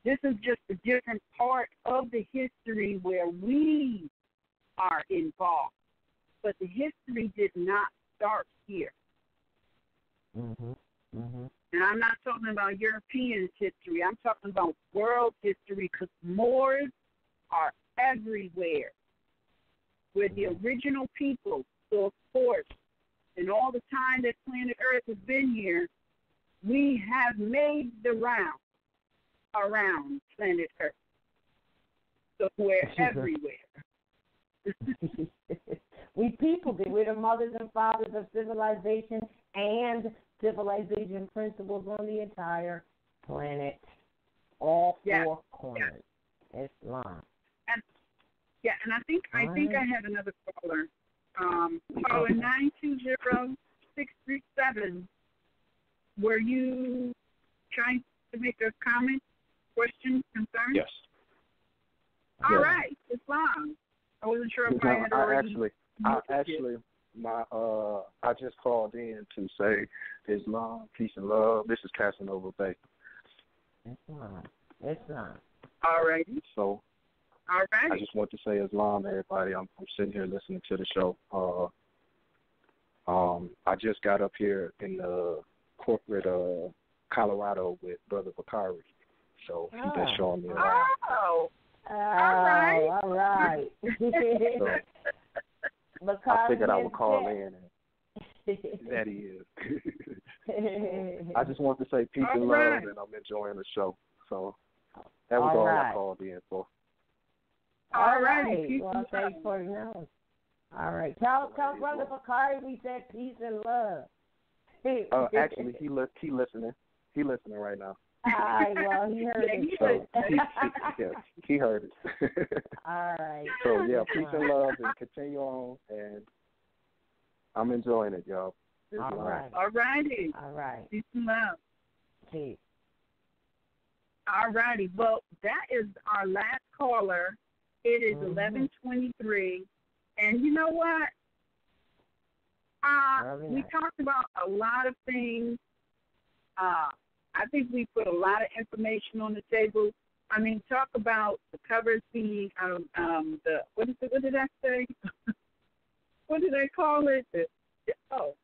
This is just a different part of the history where we are involved, but the history did not start here. And I'm not talking about European history. I'm talking about world history, because Moors are everywhere. We're the original people. So, of course, in all the time that planet Earth has been here, we have made the round around planet Earth. So we're everywhere. We people did. We're the mothers and fathers of civilization and civilization principles on the entire planet. All four corners. Islam. And I think I had another caller. Caller 920-637. Were you trying to make a comment, question, concern? Yes. All right, Islam. I wasn't sure if I had already. I just called in to say Islam, peace and love. This is Casanova Bay. Islam. All right. So, all right. I just want to say Islam, everybody. I'm sitting here listening to the show. I just got up here in the corporate Colorado with Brother Bakari. So he's been showing me around. All right. So, I figured I would call in. That he is. I just want to say peace and love, and I'm enjoying the show. So that was all I called in for. All right. Well, thanks for the knowledge. All right. Tell Brother Bakari we said peace and love. Actually, he listening. He listening right now. All right. Well, he heard it. So he heard it. All right. So yeah, peace and love, and continue on. And I'm enjoying it, y'all. All right. All righty. All right. Peace and love. Peace. All righty. Well, that is our last caller. It is 11:23, and you know what? We talked about a lot of things. I think we put a lot of information on the table. I mean, talk about the covers being what did I say? What did I call it? What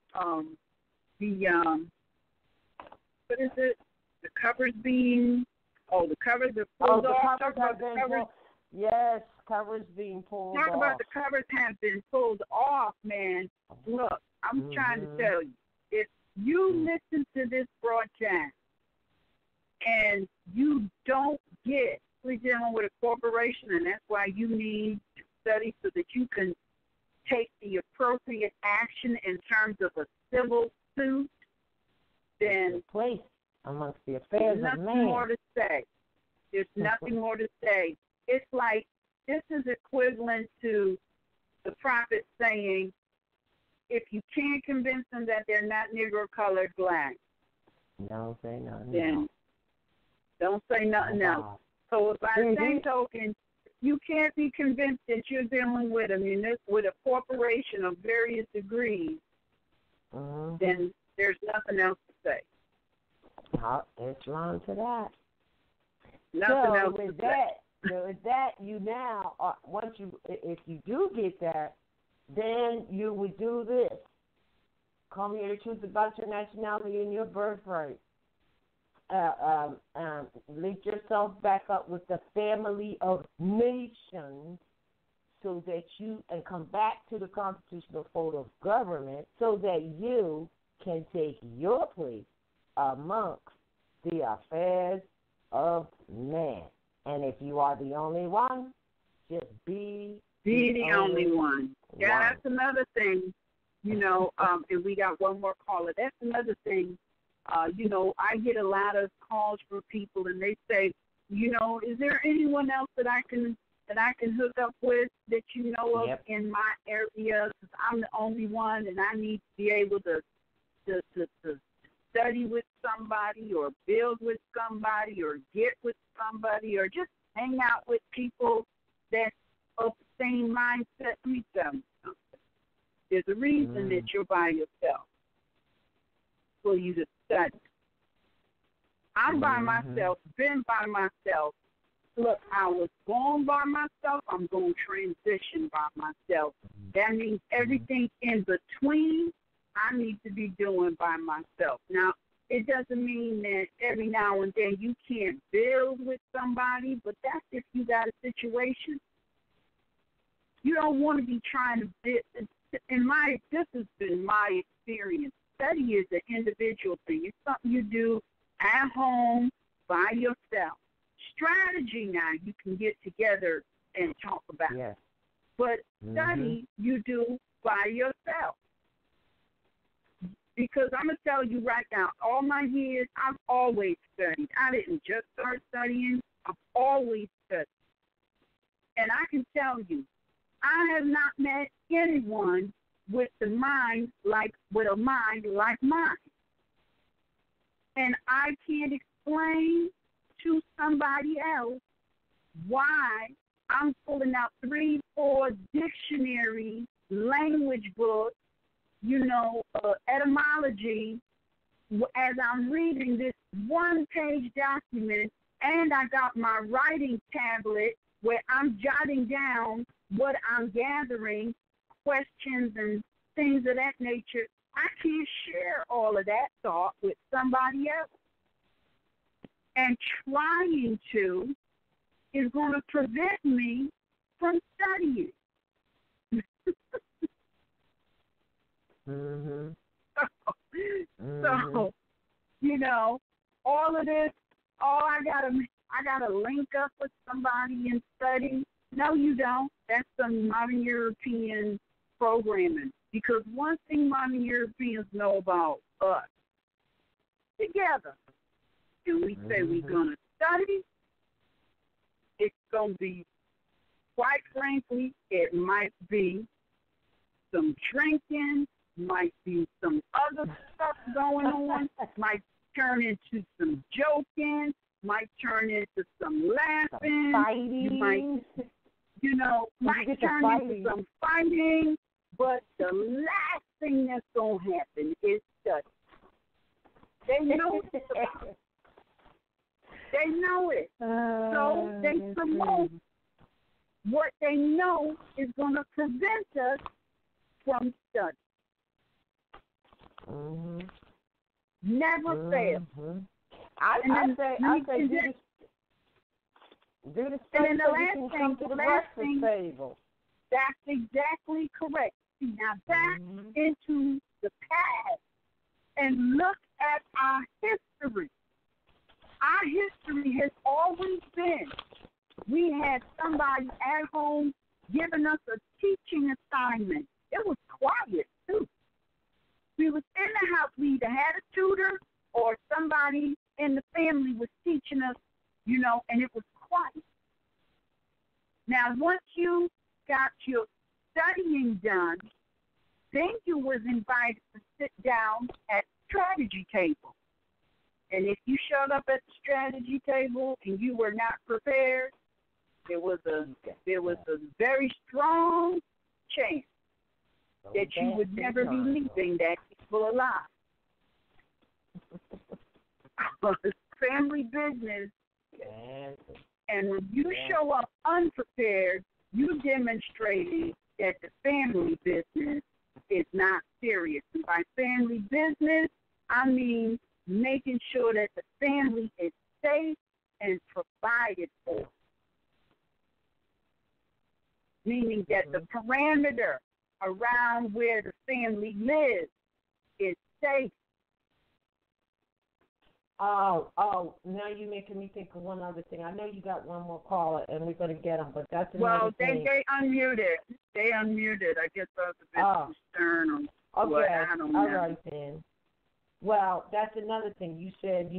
is it? The covers being the covers are pulled off. Talk about the covers. Yes, covers being pulled off. Talk about the covers have been pulled off, man. Look, I'm trying to tell you, if you listen to this broadcast and you don't get, we're dealing with a corporation, and that's why you need to study so that you can take the appropriate action in terms of a civil suit, then place amongst the affairs there's of man. nothing more to say. There's nothing more to say. It's like this is equivalent to the prophet saying, if you can't convince them that they're not Negro, colored, black, don't say nothing. then don't say nothing else. So by the same token, you can't be convinced that you're dealing with a corporation of various degrees. Then there's nothing else to say. It's on to that. Nothing else with to that, say. With that, you now, if you do get that, then you would do this. Come here to truth about your nationality and your birthright. Link yourself back up with the family of nations so that you, and come back to the constitutional fold of government so that you can take your place amongst the affairs of man. And if you are the only one, just be the only one. Yeah, that's another thing. And we got one more caller. That's another thing. I get a lot of calls from people, and they say, is there anyone else that I can hook up with that you know of in my area? Because I'm the only one, and I need to be able to study with somebody, or build with somebody, or get with somebody, or just hang out with people that's of the same mindset. Let me tell you something. There's a reason that you're by yourself, for you to study. I'm by myself, been by myself. Look, I was born by myself. I'm going to transition by myself. That means everything in between I need to be doing by myself. Now, it doesn't mean that every now and then you can't build with somebody, but that's if you got a situation. You don't want to be trying to build. This has been my experience. Study is an individual thing. It's something you do at home by yourself. Strategy now you can get together and talk about. Yes. But study you do by yourself. Because I'm going to tell you right now, all my years, I've always studied. I didn't just start studying. I've always studied. And I can tell you, I have not met anyone with a mind like mine. And I can't explain to somebody else why I'm pulling out 3-4 dictionary, language books, etymology, as I'm reading this one-page document, and I got my writing tablet where I'm jotting down what I'm gathering, questions and things of that nature. I can't share all of that thought with somebody else. And trying to is going to prevent me from studying. So, all of this, I gotta link up with somebody and study. No, you don't. That's some modern European programming. Because one thing modern Europeans know about us, together, and we say we're gonna study, it's gonna be, quite frankly, it might be some drinking, might be some other stuff going on, might turn into some joking, might turn into some laughing, fighting. Might turn into some fighting, but the last thing that's going to happen is study. They know it. They know it. So they promote what they know is going to prevent us from studying. Never fail. I say do the study and then the last thing, table. That's exactly correct. See, now back into the past and look at our history. Our history has always been, we had somebody at home giving us a teaching assignment. It was quiet, too. We was in the house. We either had a tutor or somebody in the family was teaching us, and it was quiet. Now, once you got your studying done, then you was invited to sit down at the strategy table. And if you showed up at the strategy table and you were not prepared, there was a very strong chance that you would never be leaving that people alive. It's family business. And when you show up unprepared, you demonstrated that the family business is not serious. And by family business, I mean making sure that the family is safe and provided for. Meaning that the parameter around where the family lives is safe. Oh, now you're making me think of one other thing. I know you got one more caller, and we're going to get them, but that's another thing. They unmuted. They unmuted. I guess I was a bit concerned. Okay, I don't know. All right then. Well, that's another thing. You said,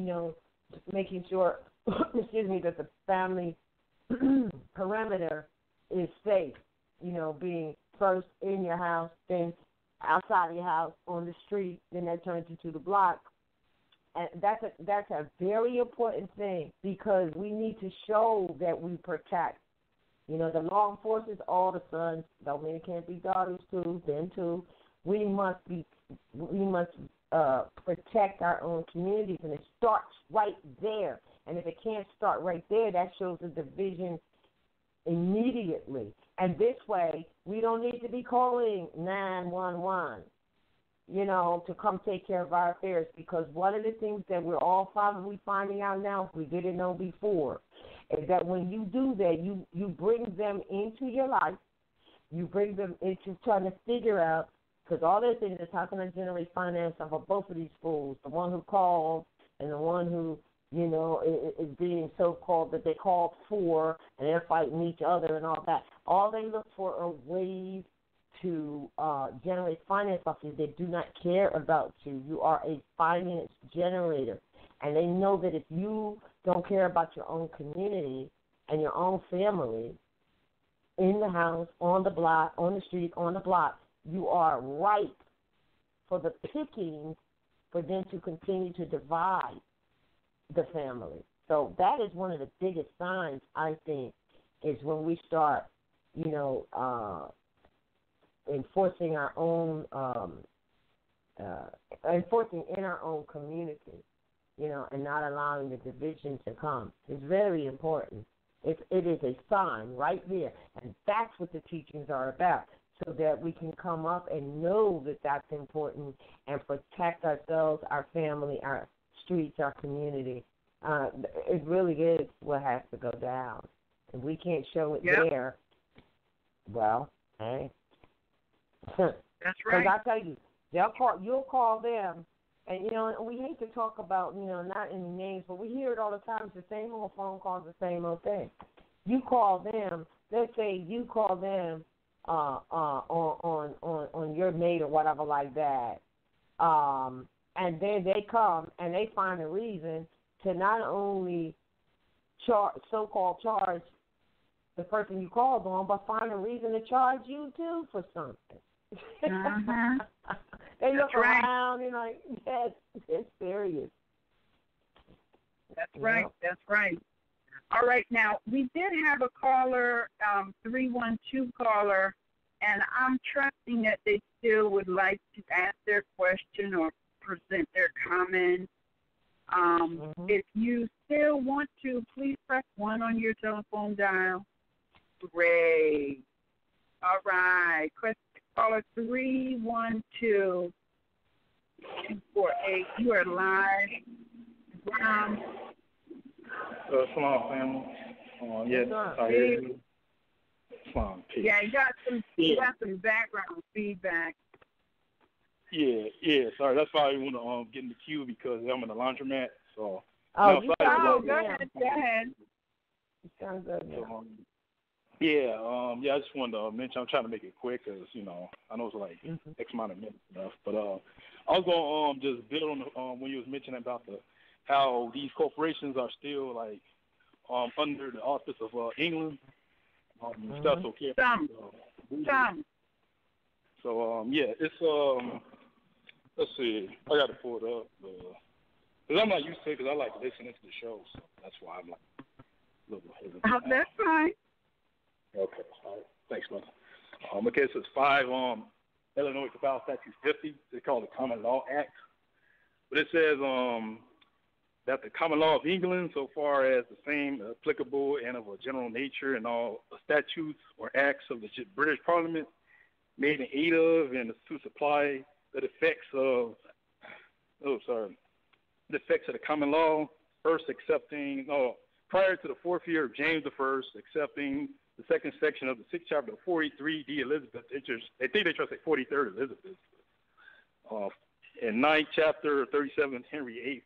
making sure, that the family perimeter is safe, being first in your house, then outside of your house, on the street, then that turns into the block. And that's a very important thing because we need to show that we protect. The law enforcement, all the sons, don't mean it can't be daughters too, then too. We must protect our own communities, and it starts right there. And if it can't start right there, that shows a division immediately. And this way, we don't need to be calling 911. To come take care of our affairs, because one of the things that we're all probably finding out now, if we didn't know before, is that when you do that, you bring them into your life, you bring them into trying to figure out, because all they're thinking is how can I generate finance off of both of these fools, the one who called and the one who, is being so-called that they called for, and they're fighting each other and all that. All they look for are ways to generate finance off you. They do not care about you. You are a finance generator. And they know that if you don't care about your own community and your own family, in the house, on the block, on the street, on the block, you are ripe for the pickings for them to continue to divide the family. So that is one of the biggest signs, I think, is when we start, enforcing our own, enforcing in our own community, and not allowing the division to come. It's very important. It is a sign right there, and that's what the teachings are about, so that we can come up and know that that's important and protect ourselves, our family, our streets, our community. It really is what has to go down. If we can't show it there, well, hey. That's right. Because I tell you, you'll call them, and we hate to talk about not any names, but we hear it all the time. It's the same old phone calls, the same old thing. You call them. Let's say you call them on your mate or whatever like that, and then they come and they find a reason to not only so-called charge the person you called on, but find a reason to charge you too for something. They look around and like, yes, it's serious. That's right. That's right. All right. Now, we did have a caller, 312 caller, and I'm trusting that they still would like to ask their question or present their comment. If you still want to, please press 1 on your telephone dial. Great. All right. Caller 312-248. You are live. Salam, family. Yes, I hear you. Salam, peace. Yeah, you got some background feedback. Yeah. Sorry, that's why I want to get in the queue because I'm in the laundromat. So. Go ahead. Sounds good. I just wanted to mention, I'm trying to make it quick because, I know it's like X amount of minutes and stuff. But I was going to just build on when you was mentioning about how these corporations are still like under the auspice of England. Stuff so careful. So, it's, let's see, I got to pull it up. Because I'm not used to it because I like listening to the show, so that's why I'm like a little hesitant. Oh, that's fine. Okay. All right. Thanks, brother. Okay, so it's 5 Illinois Compiled Statute 50. They call it the Common Law Act. But it says that the common law of England, so far as the same applicable and of a general nature, and all statutes or acts of the British Parliament made in aid of and to supply the effects of the common law, first accepting prior to the 4th year of James I, accepting the 2nd section of the 6th chapter of 43D Elizabeth. They think they try to say 43rd Elizabeth. In 9th chapter 37 Henry VIII,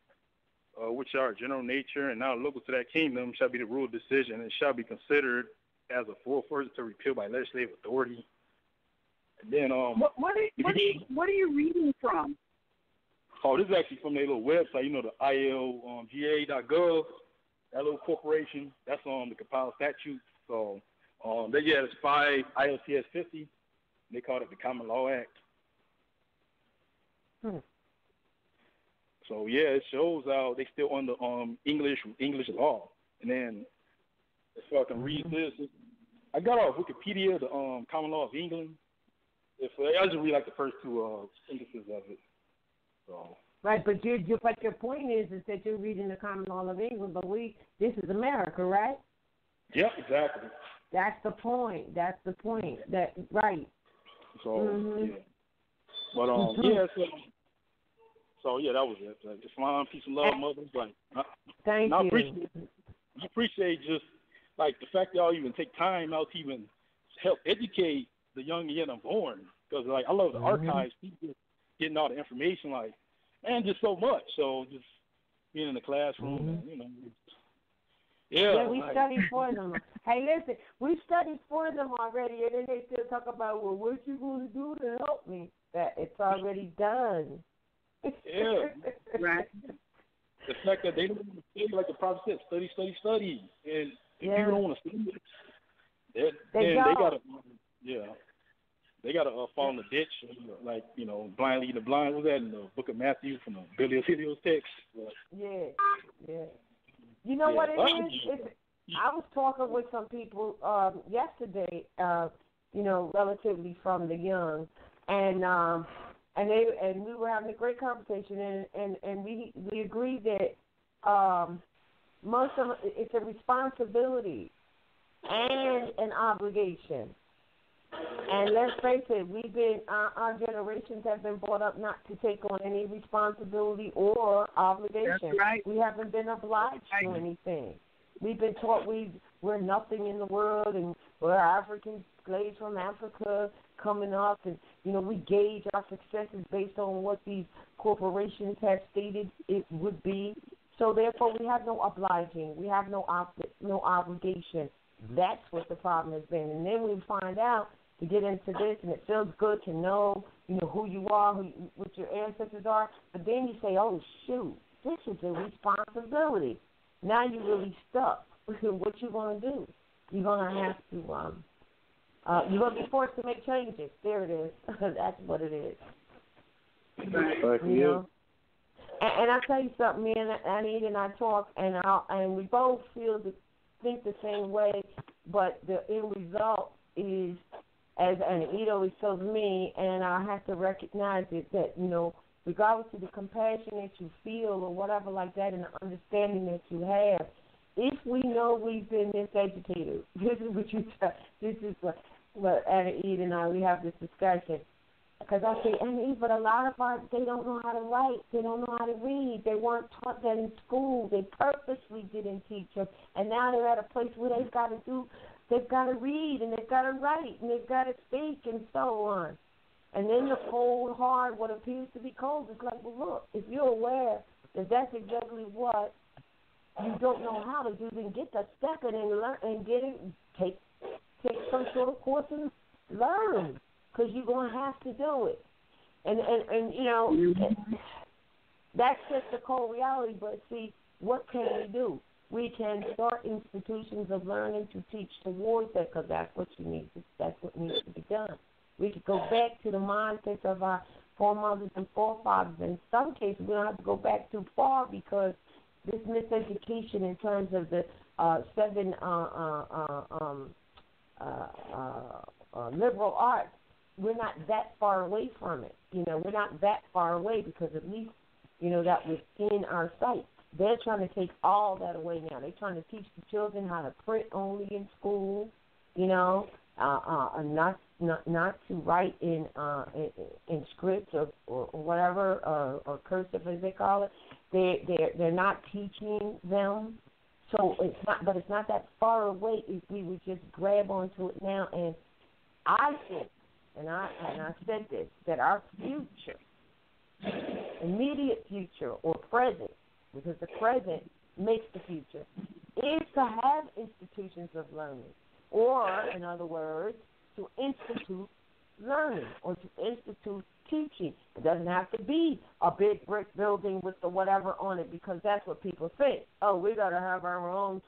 which are general nature and now local to that kingdom, shall be the rule of decision and shall be considered as a full force to repeal by legislative authority. And then, what are you reading from? Oh, this is actually from their little website. You know, the ilga.gov, that little corporation. That's on the compiled statute. So, it's 5 ILCS 50. They call it the Common Law Act. So it shows how they still under English law. And then, if I can read this, I got off Wikipedia the Common Law of England. I just read like the first 2 sentences of it. So. Right, but your point is that you're reading the Common Law of England, but this is America, right? Yeah, exactly. That's the point. That right. So yeah, but that was it. Just Islam, peace and love, mothers. Thank you. I appreciate just like the fact that y'all even take time out to even help educate the young and yet unborn, because like I love the archives, people getting all the information, like man, just so much. So just being in the classroom, we studied for them. Hey, listen, we studied for them already, and then they still talk about, well, what you going to do to help me? That it's already done. Yeah, right. The fact that they don't want to study, like the prophet said, study, and if people don't want to study it, they gotta fall in the ditch, like blind leading the blind. Was that in the Book of Matthew from the Billy Hill's text? Yeah. You know what it is? I was talking with some people yesterday, relatively from the young, and we were having a great conversation, and we agreed that most of it's a responsibility and an obligation. And let's face it, our generations have been brought up not to take on any responsibility or obligation. That's right. We haven't been obliged to anything. We've been taught we're nothing in the world, and we're African slaves from Africa coming up, and we gauge our successes based on what these corporations have stated it would be. So therefore, we have no obliging. We have no obligation. That's what the problem has been. And then we find out to get into this, and it feels good to know, who you are, what your ancestors are. But then you say, oh, shoot, this is a responsibility. Now you're really stuck. What you going to do? You're going to have to, you're going to be forced to make changes. There it is. That's what it is. Right. And I'll tell you something, me and Anita and I talk, and we both think the same way, but the end result is, as Anita always tells me, and I have to recognize it, that, regardless of the compassion that you feel or whatever like that and the understanding that you have, if we know we've been miseducated, this is what Anita and I, we have this discussion. Because I say, but a lot of us, they don't know how to write. They don't know how to read. They weren't taught that in school. They purposely didn't teach them. And now they're at a place where they've got to read, and they've got to write, and they've got to speak, and so on. And then the cold, hard, what appears to be cold, is like, well, look, if you're aware that that's exactly what you don't know how to do, then get to stepping and learn and take some sort of course and learn. Because you're going to have to do it. And that's just the cold reality. But, see, what can we do? We can start institutions of learning to teach towards that, because that's what needs to be done. We could go back to the mindsets of our foremothers and forefathers. In some cases, we don't have to go back too far because this miseducation in terms of the 7 liberal arts, we're not that far away from it. We're not that far away because at least, that was in our sight. They're trying to take all that away now. They're trying to teach the children how to print only in school, and not to write in script or whatever or cursive as they call it. They're not teaching them. So it's not that far away if we would just grab onto it now. And I think, and I said this, that our future, immediate future or present, because the present makes the future, is to have institutions of learning, or, in other words, to institute learning or to institute teaching. It doesn't have to be a big brick building with the whatever on it, because that's what people think. Oh, we got to have our own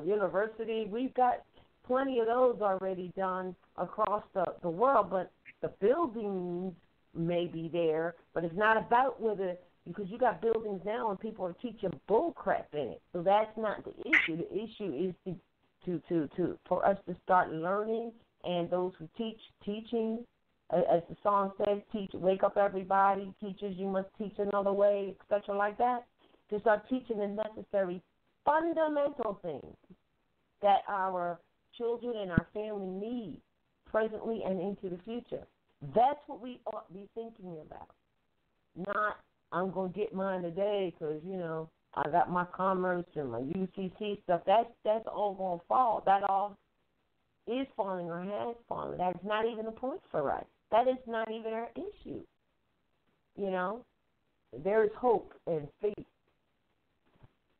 university. We've got plenty of those already done across the world, but the buildings may be there, but it's not about whether, because you got buildings now and people are teaching bull crap in it. So that's not the issue. The issue is for us to start learning, and those who teaching, as the song says, wake up everybody, teachers, you must teach another way, etc. like that, to start teaching the necessary fundamental things that our children and our family need presently and into the future. That's what we ought to be thinking about. Not, I'm going to get mine today because, I got my commerce and my UCC stuff. That's all going to fall. That all is falling or has fallen. That is not even a point for us. That is not even our issue. There is hope and faith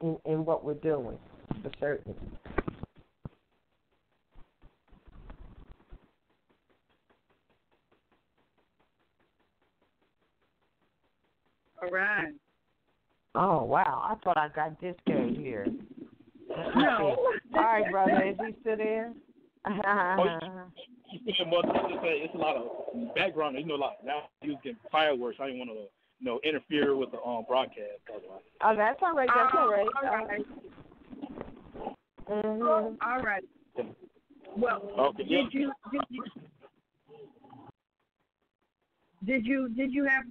in what we're doing, for certain. All right. Oh, wow. I thought I got discoed here. No. All right, brother. Is he still there? It's a lot of background. Like now he was getting fireworks. I didn't want to, interfere with the broadcast. Oh, that's all right. That's all right. All right. Mm-hmm. All right. Well, okay, did you have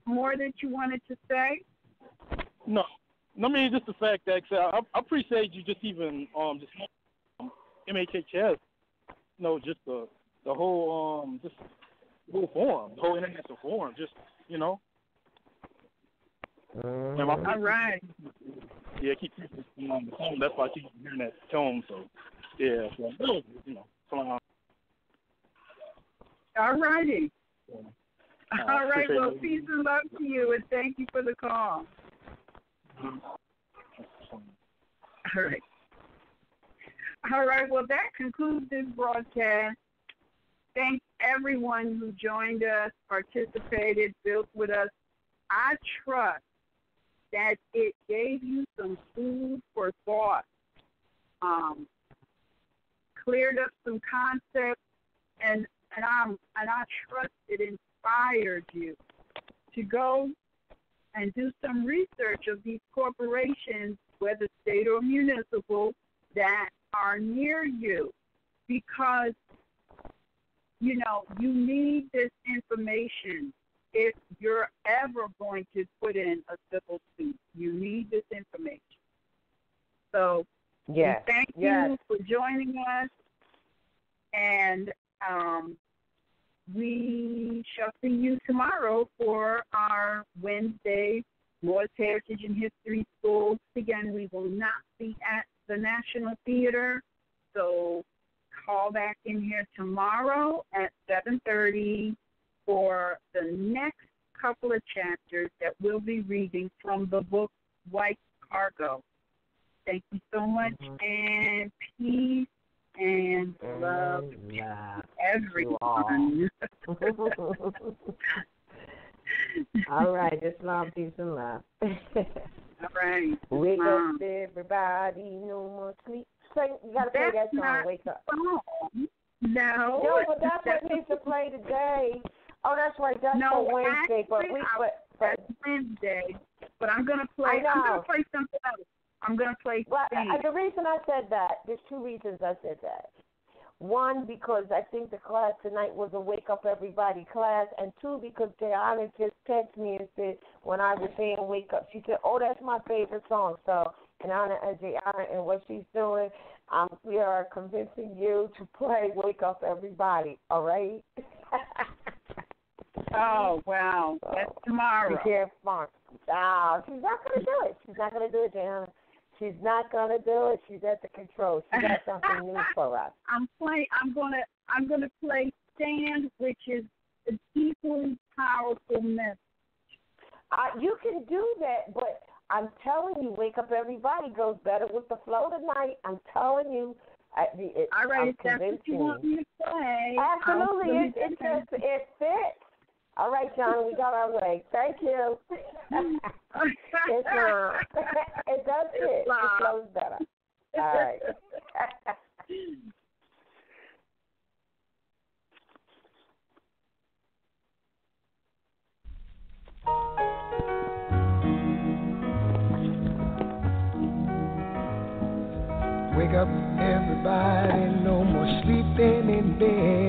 more that you wanted to say? No, I mean just the fact that I appreciate you just even just MHHS, just the whole just whole forum, the whole international forum, just All right. Yeah, keep on the phone. That's why I keep hearing that tone. So yeah, All righty. All right. Well, it. peace and love to you, and thank you for the call. All right. All right. Well, that concludes this broadcast. Thanks everyone who joined us, participated, built with us. I trust that it gave you some food for thought, cleared up some concepts, and I trust it inspired you to go and do some research of these corporations, whether state or municipal, that are near you, because you need this information. If you're ever going to put in a civil suit, you need this information. So yes. Thank you for joining us, and we shall see you tomorrow for our Wednesday Morris Heritage and History School. Again, we will not be at the National Theater, so call back in here tomorrow at 7:30 for the next couple of chapters that we'll be reading from the book White Cargo. Thank you so much, and peace and love everyone. All right, just love, peace, and love. All right. Wake up, everybody, no more sleep. You got to play that song, Wake Up. No. No, but that's what needs to play today. Oh, that's right. That's for Wednesday, that's Wednesday. But I'm gonna play. I'm gonna play something else. I'm gonna play. Well, the reason I said that, there's two reasons I said that. One, because I think the class tonight was a wake up everybody class, and two, because Jayana just texted me and said when I was saying wake up, she said, "Oh, that's my favorite song." So, in honor of Jayana and what she's doing, we are convincing you to play "Wake Up Everybody." All right. Oh wow, that's tomorrow. You can't funk. No, she's not gonna do it. She's not gonna do it, Jayana. She's not gonna do it. She's at the control. She got something new for us. I'm gonna play "Stand," which is an equally powerful message. You can do that, but I'm telling you, "Wake Up Everybody" goes better with the flow tonight. I'm telling you. All right, if that's what you want me to play. Absolutely, it fits. All right, John, we got our way. Thank you. It does fit. It flows better. All right. Wake up, everybody, no more sleeping in bed.